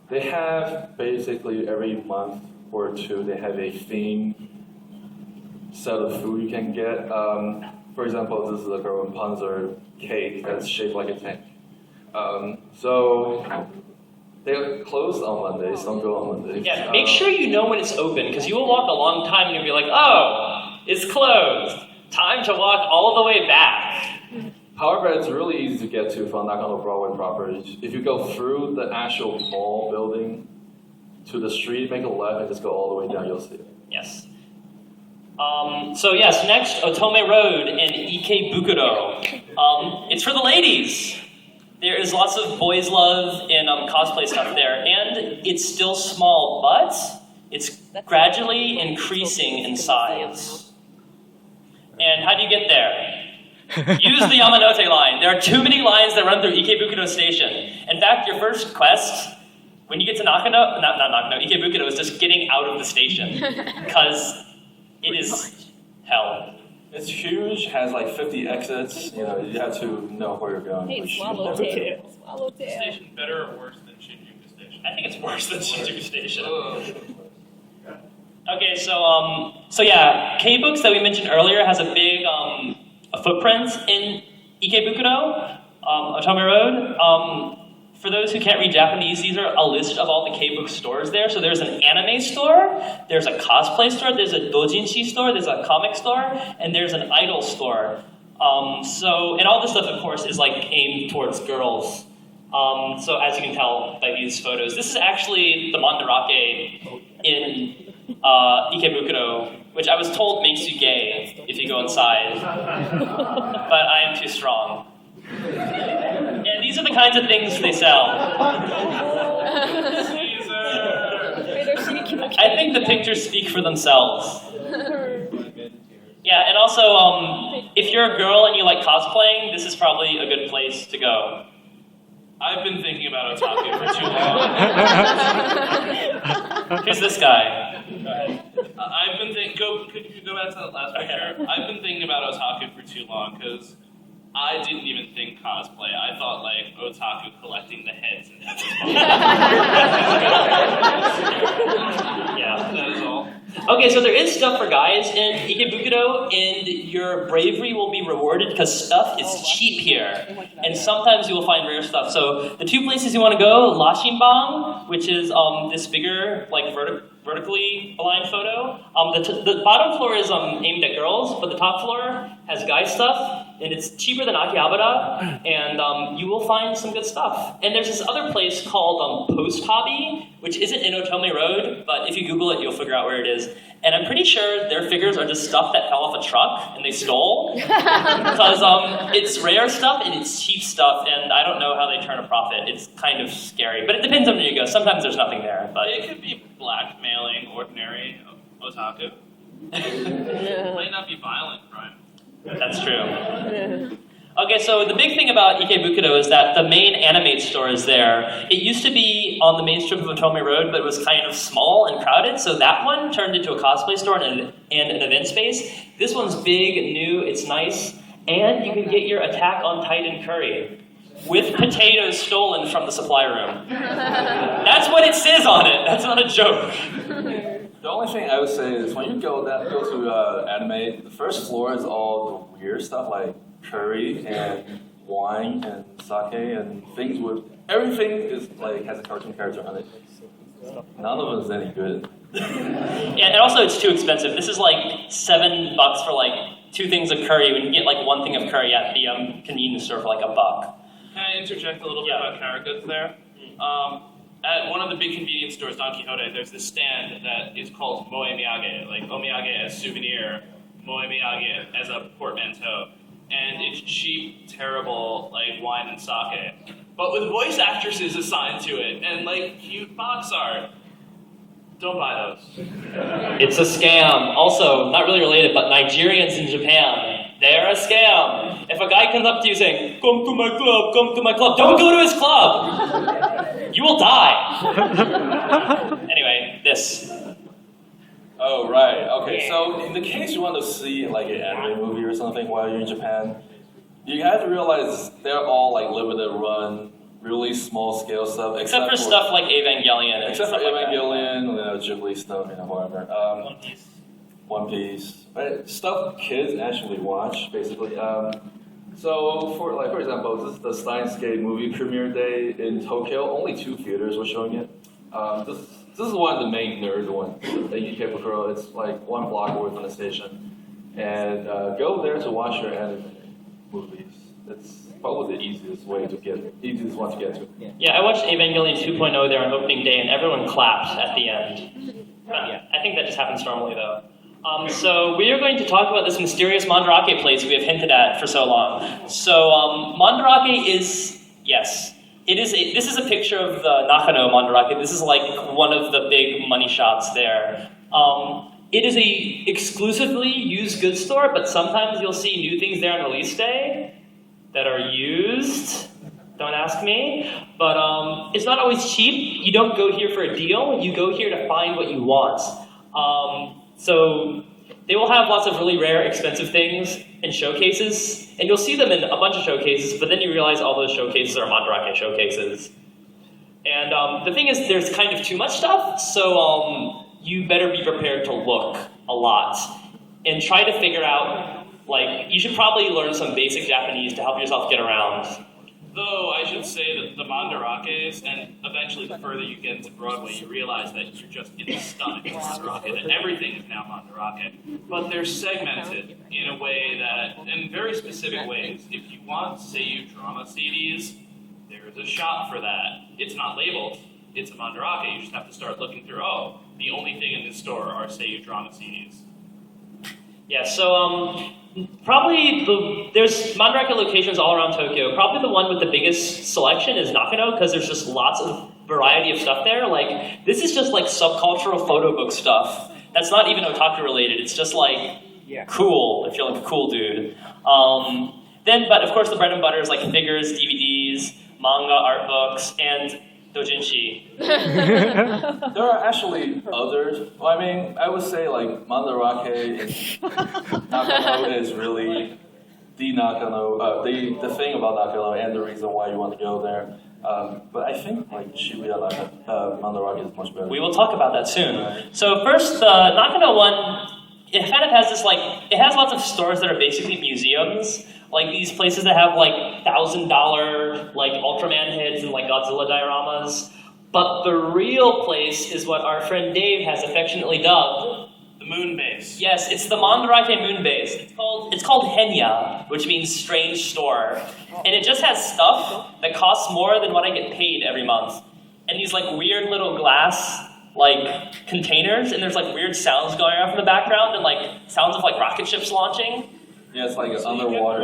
They have basically every month or two, they have a theme set of food you can get. For example, this is a Rapunzel cake that's shaped like a tank. So they're closed on Mondays, don't go on Mondays. Yeah, make sure you know when it's open, because you will walk a long time and you'll be like, oh, it's closed. Time to walk all the way back. However, it's really easy to get to from Nakano Broadway proper. If you go through the actual mall building to the street, make a left and just go all the way down, you'll see it. Yes. So yes, next, Otome Road in Ikebukuro. It's for the ladies. There is lots of boys' love and cosplay stuff there, and it's still small, but it's gradually increasing in size. And how do you get there? Use the Yamanote line. There are too many lines that run through Ikebukuro Station. In fact, your first quest, when you get to Ikebukuro, is just getting out of the station, because it is hell. It's huge, has like 50 exits. You know, you have to know where you're going. Hey, which you Swallowtail. never do. Swallowtail. Station better or worse than Shinjuku Station? I think it's worse than Shinjuku Station. Okay, so yeah, K-Books that we mentioned earlier has a big a footprint in Ikebukuro, Otome Road. For those who can't read Japanese, these are a list of all the K-Book stores there. So there's an anime store, there's a cosplay store, there's a doujinshi store, there's a comic store, and there's an idol store. And all this stuff, of course, is like aimed towards girls. So as you can tell by these photos, this is actually the Mandarake in Ikebukuro, which I was told makes you gay if you go inside. But I am too strong. And these are the kinds of things they sell. I think the pictures speak for themselves. Yeah, and also, if you're a girl and you like cosplaying, this is probably a good place to go. I've been thinking about Otaku for too long. Here's this guy. I've been thinking. Could you go back to that last picture? I've been thinking about Otaku for too long because I didn't even think cosplay. I thought like Otaku collecting the heads and Yeah. that is all. Okay, so there is stuff for guys in Ikebukuro, and your bravery will be rewarded because stuff is cheap here. And sometimes you will find rare stuff. So the 2 places you want to go, Lashinbang, which is this bigger, like vertically aligned photo. The bottom floor is aimed at girls, but the top floor has guy stuff, and it's cheaper than Akihabara, and you will find some good stuff. And there's this other place called Post Hobby, which isn't in Otome Road, but if you Google it, you'll figure out where it is. And I'm pretty sure their figures are just stuff that fell off a truck and they stole, because it's rare stuff and it's cheap stuff, and I don't know how they turn a profit. It's kind of scary, but it depends on where you go. Sometimes there's nothing there, but It could be blackmailing ordinary otaku. It might not be violent crime. that's true. Okay, so the big thing about Ikebukuro is that the main Animate store is there. It used to be on the main strip of Otome Road, but it was kind of small and crowded, so that one turned into a cosplay store and an event space. This one's big, new, it's nice, and you can get your Attack on Titan curry with potatoes stolen from the supply room. That's what it says on it. That's not a joke. The only thing I would say is when you go to anime, the first floor is all the weird stuff like curry and wine and sake and things with everything is like has a cartoon character on it. None of it is any good. Yeah, and also it's too expensive. This is like $7 for like 2 things of curry when you get like 1 thing of curry at the convenience store for like $1. Can I interject a little bit about character goods there? At one of the big convenience stores, Don Quixote, there's this stand that is called Moe Miyage, like omiyage as souvenir, Moe Miyage as a portmanteau. And it's cheap, terrible, like wine and sake, but with voice actresses assigned to it and like cute box art. Don't buy those. It's a scam. Also, not really related, but Nigerians in Japan, they're a scam. If a guy comes up to you saying, come to my club, don't go to his club. You will die. Anyway, this. Oh, right. Okay, so in the case you want to see like an anime movie or something while you're in Japan, you have to realize they're all like limited run, really small scale stuff. Except for stuff like Evangelion. And Except for stuff like that. Evangelion, Ghibli stuff, whatever. One Piece. One Piece, right? Stuff kids actually watch, basically. So for example, this is the Steins Gate movie premiere day in Tokyo. Only 2 theaters were showing it. This is one of the main nerd ones, the Ikebukuro. It's like 1 block away from the station, and go there to watch your anime movies. It's probably the easiest one to get to. Yeah, I watched Evangelion 2.0 there on opening day, and everyone clapped at the end. Yeah, I think that just happens normally, though. So we are going to talk about this mysterious Mandarake place we have hinted at for so long. So Mandarake is, yes, this is a picture of the Nakano Mandarake. This is like one of the big money shots there. It is a exclusively used goods store, but sometimes you'll see new things there on release day that are used. Don't ask me. But it's not always cheap. You don't go here for a deal. You go here to find what you want. So they will have lots of really rare, expensive things in showcases, and you'll see them in a bunch of showcases, but then you realize all those showcases are Mandarake showcases. And the thing is, there's kind of too much stuff, so you better be prepared to look a lot and try to figure out, like, you should probably learn some basic Japanese to help yourself get around. Though I should say that the Mandarakes, and eventually the further you get into Broadway, you realize that you're just in a stunning Mandarake, that everything is now Mandarake. But they're segmented in a way that, in very specific ways. If you want Seiyu drama CDs, there's a shop for that. It's not labeled, it's a Mandarake. You just have to start looking through, oh, the only thing in this store are Seiyu drama CDs. Yeah, so probably there's Mandarake locations all around Tokyo. Probably the one with the biggest selection is Nakano, because there's just lots of variety of stuff there. Like, this is just like subcultural photo book stuff. That's not even otaku related. It's just like cool, if you're like a cool dude. But of course the bread and butter is like figures, DVDs, manga, art books, and doujinshi. There are actually others. Well, I mean, I would say like Mandarake Nakano is really the Nakano, the thing about Nakano and the reason why you want to go there. But I think like Shibuya Mandarake is much better. We will talk about that soon. So first, the Nakano one, it kind of has this like, it has lots of stores that are basically museums, like these places that have like $1,000 like Ultraman heads and like Godzilla dioramas. But the real place is what our friend Dave has affectionately dubbed The moon base. Yes, it's the Mandarake moon base. It's called Henya, which means strange store. And it just has stuff that costs more than what I get paid every month. And these like weird little glass like containers, and there's like weird sounds going off in the background and like sounds of like rocket ships launching. Yeah, it's like So underwater.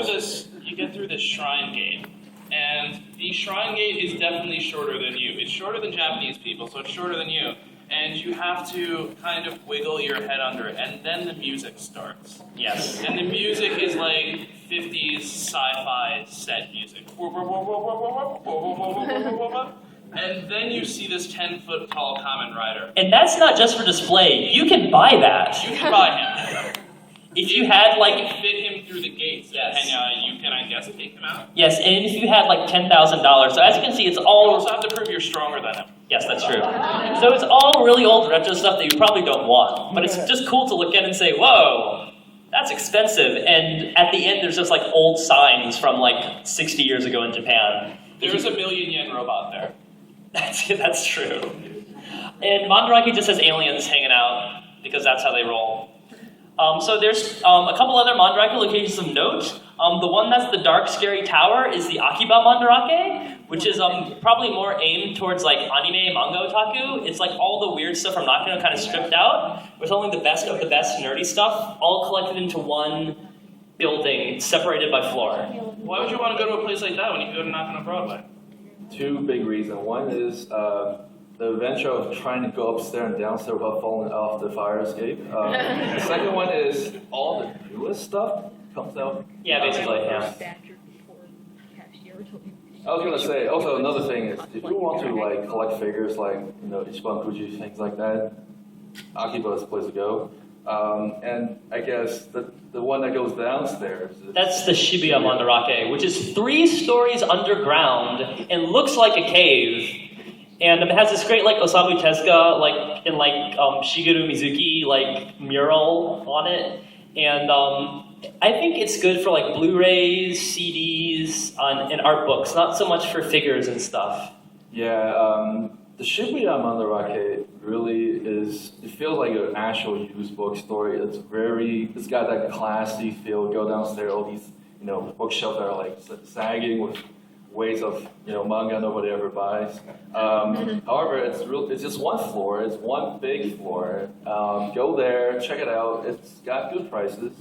you get through this shrine gate, and the shrine gate is definitely shorter than you. It's shorter than Japanese people, so it's shorter than you. And you have to kind of wiggle your head under it, and then the music starts. Yes. And the music is like 50s sci-fi set music. And then you see this 10-foot tall Kamen Rider. And that's not just for display. You can buy that. You can buy him. If you had You like, can fit him through the gates, Yes. and you can, I guess, take him out. yes, and if you had like $10,000. So as you can see, it's You all, also have to prove you're stronger than him. yes, that's true. So it's all really old retro stuff that you probably don't want. But it's just cool to look at and say, whoa, that's expensive. And at the end, there's just like old signs from like 60 years ago in Japan. There's a million yen robot there. That's true. And Mandarake just has aliens hanging out because that's how they roll. So there's a couple other Mandarake locations of note. The one that's the dark, scary tower is the Akiba Mandarake, which is probably more aimed towards like anime, manga otaku. It's like all the weird stuff from Nakano kind of stripped out, with only the best of the best nerdy stuff, all collected into one building, separated by floor. Why would you want to go to a place like that when you can go to Nakano Broadway? Two big reasons. One is the adventure of trying to go upstairs and downstairs without falling off the fire escape. The second one is all the newest stuff comes out. Yeah, basically, yeah. I was gonna say also another thing is if you want to like collect figures like Ichiban Fuji things like that, Akiba is the place to go. And I guess the one that goes downstairs. That's the Shibuya Mandarake, which is 3 stories underground and looks like a cave. And it has this great like Osamu Tezuka like in like Shigeru Mizuki like mural on it. And I think it's good for like Blu-rays, CDs, and art books, not so much for figures and stuff. Yeah, the Shibuya Mandarake really is, it feels like an actual used bookstore. It's got that classy feel. Go downstairs, all these, bookshelves that are like sagging with weights of, manga nobody ever buys. However, it's just one floor. It's one big floor. Go there, check it out. It's got good prices.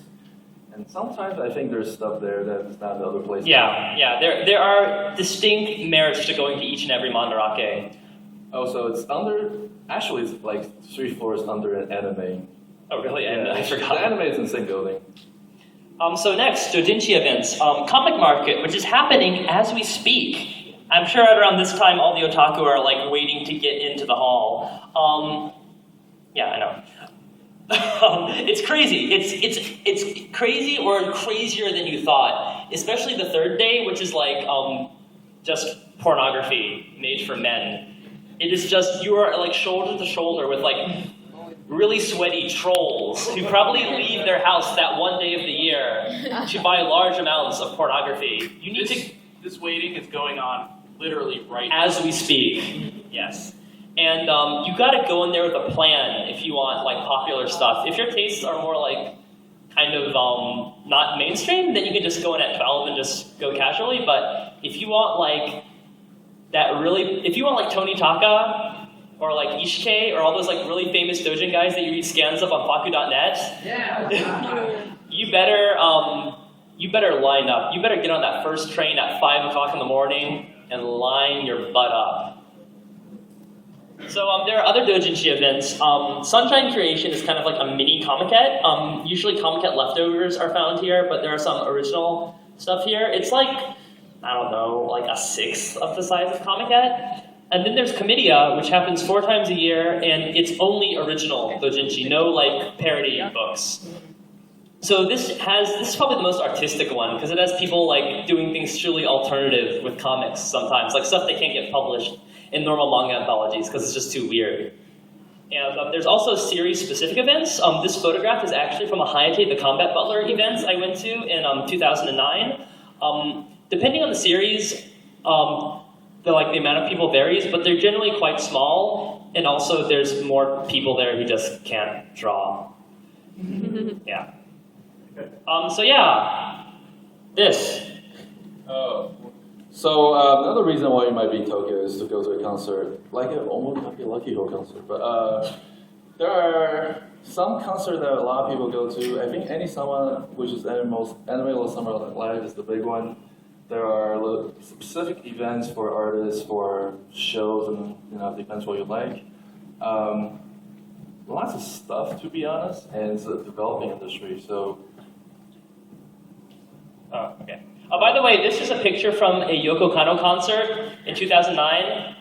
And sometimes I think there's stuff there that's not in other places. Yeah. There are distinct merits to going to each and every Mandarake. Oh, so it's like 3 floors under an anime. Oh, really? Yeah, I the forgot. anime is in the same building. So next, Dojinshi events. Comic market, which is happening as we speak. I'm sure at around this time, all the otaku are like waiting to get into the hall. Yeah, I know. It's crazy. It's crazy or crazier than you thought. Especially the third day, which is like just pornography made for men. It is just, you are like shoulder to shoulder with like really sweaty trolls who probably leave their house that one day of the year to buy large amounts of pornography. You need This waiting is going on literally right now. as we speak, yes. And you gotta go in there with a plan if you want like popular stuff. If your tastes are more like kind of not mainstream, then you can just go in at 12 and just go casually. But if you want like if you want like Tony Taka or like Ishike or all those like really famous doujin guys that you read scans of on Faku.net, you better line up. You better get on that first train at 5 o'clock in the morning and line your butt up. So there are other doujinshi events. Sunshine Creation is kind of like a mini Comiket. Usually Comiket leftovers are found here, but there are some original stuff here. It's like, I don't know, like a 1/6 of the size of Comiket. And then there's Comitia, which happens 4 times a year, and it's only original doujinshi, no like parody books. So this is probably the most artistic one because it has people like doing things truly alternative with comics sometimes, like stuff that can't get published in normal manga anthologies because it's just too weird. And there's also series-specific events. This photograph is actually from a Hayate the Combat Butler event I went to in 2009. Depending on the series, the amount of people varies, but they're generally quite small, and also there's more people there who just can't draw. Yeah. So yeah, this. Oh. So another reason why you might be in Tokyo is to go to a concert, like an Omotake Lucky Hole concert. But there are some concerts that a lot of people go to. I think Any Summer, which is Anime Summer Live, is the big one. There are specific events for artists, for shows, and it depends what you like. Lots of stuff, to be honest, and it's a developing industry. So. Oh, okay. By the way, this is a picture from a Yoko Kanno concert in 2009.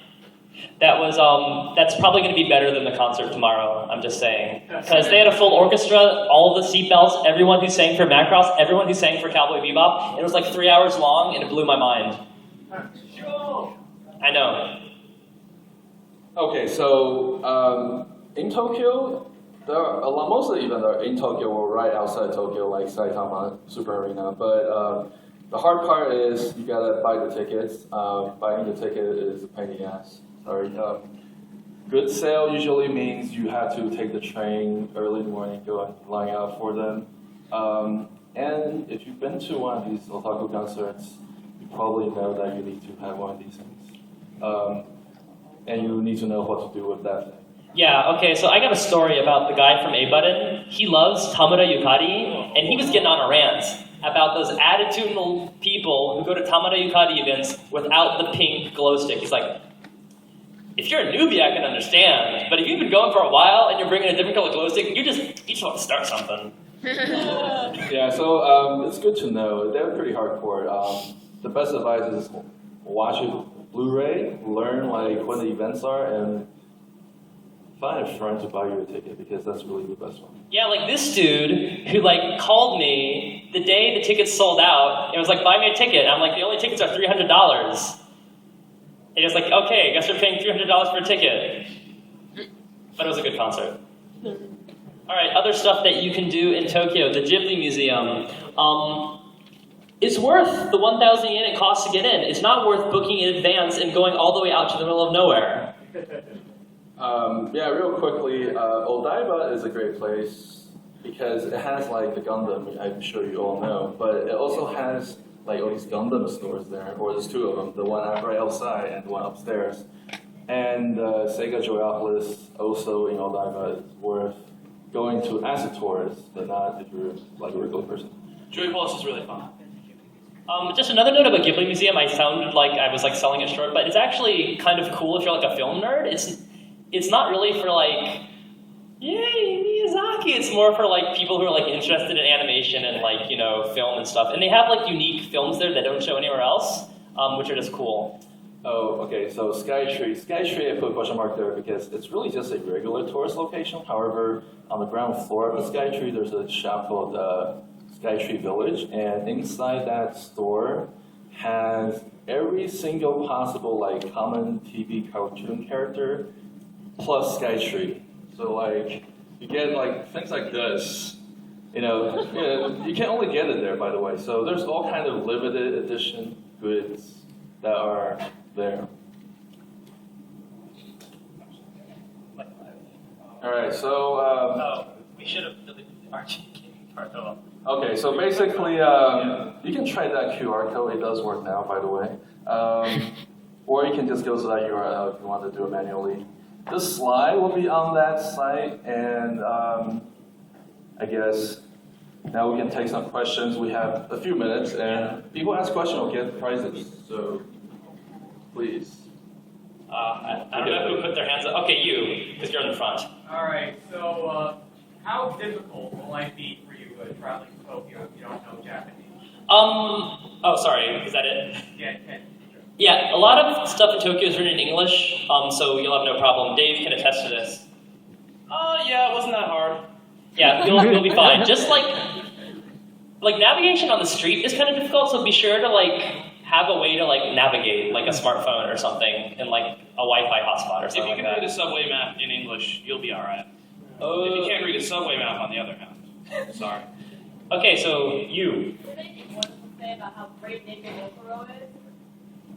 That's probably going to be better than the concert tomorrow, I'm just saying. Because they had a full orchestra, all the seatbelts, everyone who sang for Macross, everyone who sang for Cowboy Bebop. And it was like 3 hours long, and it blew my mind. I know. Okay, so in Tokyo, most of the events are in Tokyo or right outside Tokyo, like Saitama Super Arena. But the hard part is you gotta buy the tickets. Buying the ticket is a pain in the ass. Sorry. Good sale usually means you have to take the train early in the morning, go and line up for them. And if you've been to one of these Otaku concerts, you probably know that you need to have one of these things. And you need to know what to do with that thing. Yeah, okay, so I got a story about the guy from A-Button. He loves Tamura Yukari, and he was getting on a rant about those attitudinal people who go to Tamura Yukari events without the pink glow stick. He's like, if you're a newbie, I can understand, but if you've been going for a while and you're bringing a different color glow stick, you just want to start something. Yeah, so it's good to know. They're pretty hardcore. The best advice is watch it Blu-ray, learn when the events are, and find a friend to buy you a ticket because that's really the best one. Yeah, like this dude who called me the day the tickets sold out and was like, buy me a ticket. I'm like, the only tickets are $300. And he was like, okay, I guess you're paying $300 for a ticket. But it was a good concert. All right, other stuff that you can do in Tokyo, the Ghibli Museum. It's worth the 1,000 yen it costs to get in. It's not worth booking in advance and going all the way out to the middle of nowhere. Yeah, real quickly, Odaiba is a great place because it has the Gundam, I'm sure you all know, but it also has all these Gundam stores there, or there's two of them, the one right outside and the one upstairs. And Sega Joyopolis, also in Odaiba, is worth going to as a tourist, but not if you're a regular person. Joypolis is really fun. Just another note about Ghibli Museum, I sounded like I was selling it short, but it's actually kind of cool if you're a film nerd. It's not really for yay, Miyazaki. It's more for people who are interested in animation and film and stuff. And they have unique films there that don't show anywhere else, which are just cool. Oh, okay, so Skytree. Skytree, I put a question mark there because it's really just a regular tourist location. However, on the ground floor of the Skytree, there's a shop called Skytree Village, and inside that store has every single possible common TV cartoon character plus Skytree. So you get things like this. You can only get it there, by the way. So there's all kind of limited edition goods that are there. All right, so we should have deleted the arcade gaming part though. Okay, so basically, you can try that QR code. It does work now, by the way. Or you can just go to that URL if you want to do it manually. The slide will be on that site, and I guess now we can take some questions. We have a few minutes, and people ask questions will get prizes. So please. I don't know who put their hands up. Okay, you, because you're in the front. All right, so how difficult will life be for you traveling to Tokyo if you don't know Japanese? Oh, sorry, is that it? Yeah, Yeah, a lot of stuff in Tokyo is written in English, so you'll have no problem. Dave can attest to this. Yeah, it wasn't that hard. Yeah, you'll be fine. Just Like navigation on the street is kind of difficult, so be sure to like have a way to like navigate, like a smartphone or something, and like a Wi-Fi hotspot or If something you like can read that. a subway map in English, you'll be alright. If you can't read a subway map, on the other hand, sorry. Okay, so you. Say about how great Naked Okoro is.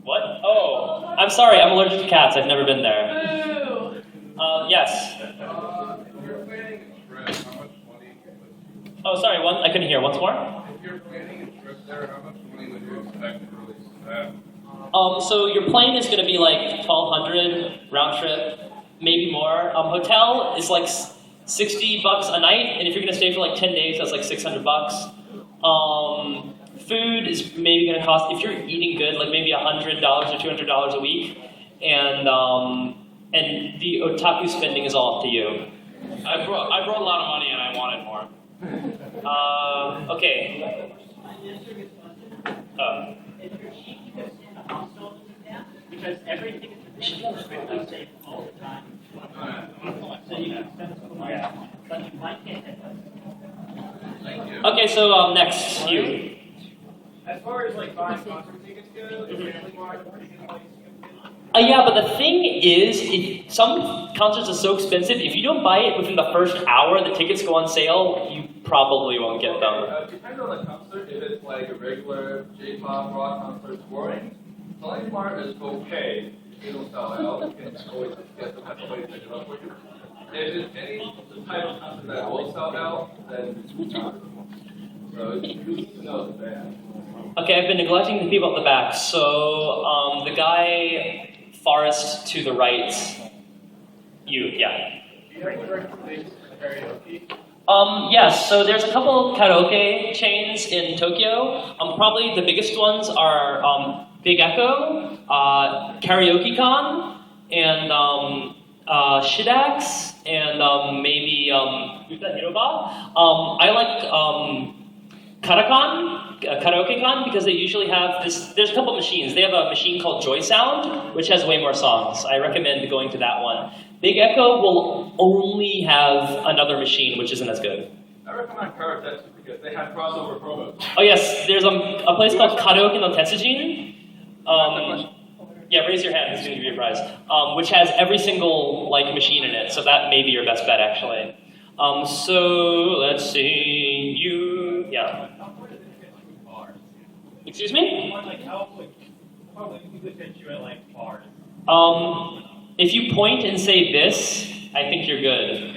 What? Oh, I'm sorry. I'm allergic to cats. I've never been there. Boo! Yes. If you're planning a trip, how much money? Oh, sorry. I couldn't hear. Once more. If you're planning a trip there, how much money would you expect to really spend? So your plane is going to be like 1,200 round trip, maybe more. Hotel is like $60 a night, and if you're going to stay for like 10 days, that's like $600. Food is maybe going to cost, if you're eating good, like maybe $100 or $200 a week, and the otaku spending is all up to you. I brought a lot of money and I wanted more. Okay. Because everything is the same all the time. So you can spend some money, but you might get it. Okay, so next, you. As far as like buying concert tickets go, the family wise, Yeah, but the thing is, some concerts are so expensive, if you don't buy it within the first hour the tickets go on sale, you probably won't get them. Depending on the concert, if it's like a regular J-pop rock concert touring, Selling Mart is okay. If you don't sell out, you can always get the best way to pick it up for you. If it's any type of concert that will sell out, then it's not. So you need to know the band. Okay, I've been neglecting the people at the back, so the guy farthest to the right, you, yeah. do you have any recommendations for karaoke? Yes, so there's a couple karaoke chains in Tokyo. Probably the biggest ones are Big Echo, KaraokeCon, and Shidax, and maybe Yuta Hiroba. I like KaraokeCon, because they usually have this, there's a couple machines. They have a machine called Joy Sound, which has way more songs. I recommend going to that one. Big Echo will only have another machine, which isn't as good. I recommend Karatetsu because they have crossover promos. Oh yes, there's a place called Karaoke no Tetsujin. Yeah, raise your hand, who's going to give you a prize. Which has every single like machine in it, so that may be your best bet actually. So let's see, you, yeah. Excuse me? Like how would fit you at like bars? If you point and say this, I think you're good.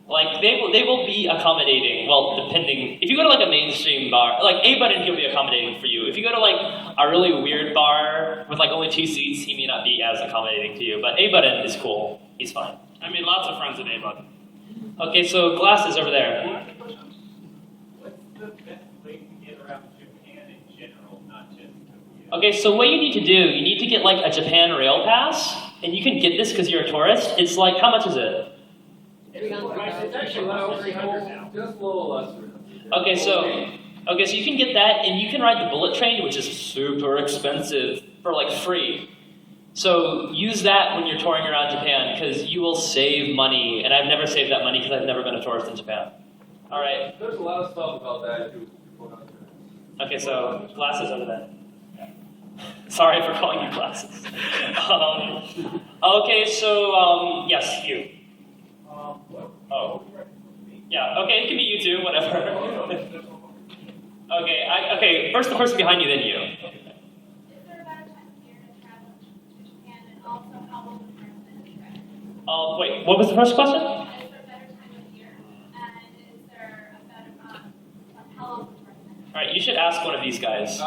Like they will be accommodating. Well, depending. If you go to like a mainstream bar, like A-Button, he'll be accommodating for you. If you go to like a really weird bar with like only 2 seats, he may not be as accommodating to you. But A-Button is cool. He's fine. I made lots of friends at A-Button. Okay, so glasses over there. What's the best way to get around Japan in general, not just Tokyo? Okay, so what you need to do, you need to get like a Japan Rail Pass, and you can get this because you're a tourist. It's like, how much is it? It's actually less than 300 now. Just a little lesser. Okay, so you can get that, and you can ride the bullet train, which is super expensive, for like free. So use that when you're touring around Japan, because you will save money, and I've never saved that money because I've never been a tourist in Japan. All right. There's a lot of stuff about that too. Okay, so glasses over there. Sorry for calling you glasses. Okay, so yes, you. Oh. Yeah. Okay, it can be you too. Whatever. Okay. First the person behind you, then you. Is there a better time of year to travel to Japan, and also how long would you recommend a trip? Wait, what was the first question? Is there a better time of year, and is there a better, how long would you recommend? All right, you should ask one of these guys.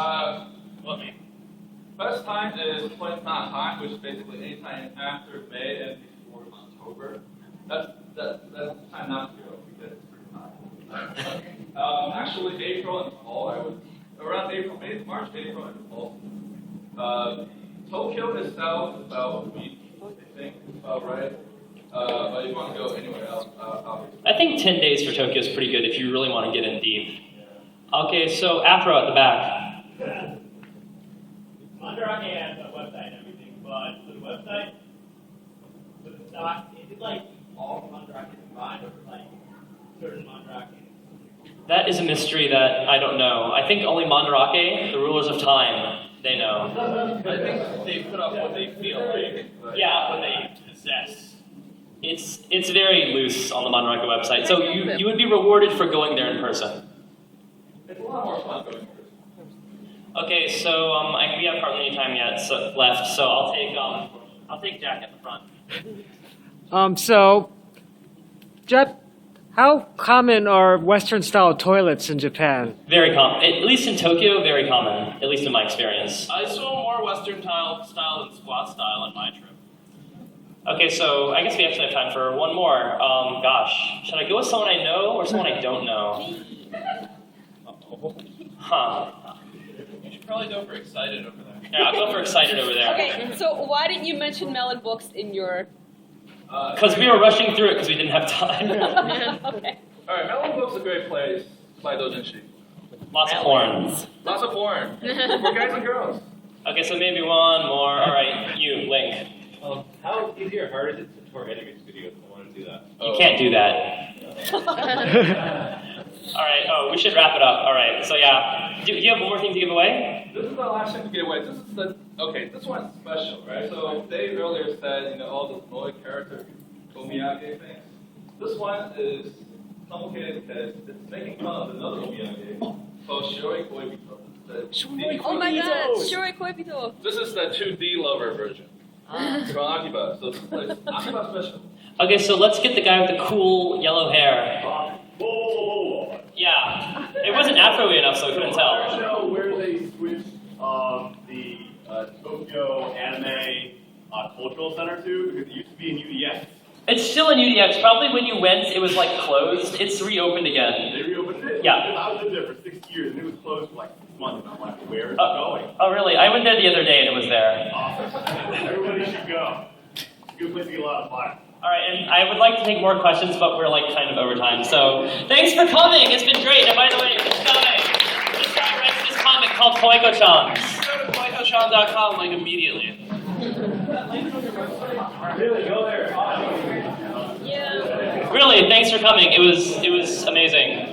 Best time is point not time, which is basically any time after May and before October. That's the time not to go because it's pretty hot. Actually, April and fall, around April, March, April, and fall. Tokyo itself is about a week, I think, about right. But if you want to go anywhere else, obviously. I think 10 days for Tokyo is pretty good if you really want to get in deep. Okay, so Afro at the back. Under our hand, the website and everything, but for the website, for the stock, is it like all from Mandarake combined, or like certain Mandarake? That is a mystery that I don't know. I think only Mandarake, the rulers of time, they know. I think they put up what they feel like. Yeah. What they possess. It's very loose on the Mandarake website, so you would be rewarded for going there in person. It's a lot more fun going. Okay, so we have hardly any time yet left, so I'll take Jack at the front. So, Jeff, how common are Western-style toilets in Japan? Very common, at least in Tokyo. Very common, at least in my experience. I saw more Western style than squat style in my trip. Okay, so I guess we actually have time for one more. Gosh, should I go with someone I know or someone I don't know? Huh. You should probably go for excited over there. Yeah, I'll go for excited over there. Okay, so why didn't you mention melon books in your? Because we were rushing through it because we didn't have time. Okay. All right, Melon Book's a great place. Play doujinshi. Lots of porn. Lots of porn for guys and girls. Okay, so maybe one more. All right, you, Link. How easy or hard is it to tour animated videos? I want to do that. You can't do that. All right. Oh, we should wrap it up. All right. So yeah, do you have one more thing to give away? This is the last thing to get away. This is the this one's special, right? So Dave earlier said, all the multi-character omiyage things. This one is complicated because it's making fun of another omiyage called Shiroi Koibito. Oh my God, Shiroi Koibito. This is the 2D lover version from Akiba. So this is Akiba special. Okay, so let's get the guy with the cool yellow hair. Whoa. Yeah, it wasn't Afro-y enough, so we couldn't I tell. don't know where they switched the Tokyo Anime Cultural Center to, because it used to be in UDS. It's still in UDX. Probably when you went, it was like closed. It's reopened again. They reopened it? Yeah. I was in there for 6 years, and it was closed for like 6 months, and I'm like, where is it going? Oh, really? I went there the other day and it was there. Awesome. Everybody should go. It's a good place to get a lot of fun. All right, and I would like to take more questions, but we're like kind of over time. So thanks for coming. It's been great. And by the way, this guy writes this comic called Koiko-chan. Go to koikochan.com like immediately. Really, go there. Yeah. Really, thanks for coming. It was amazing.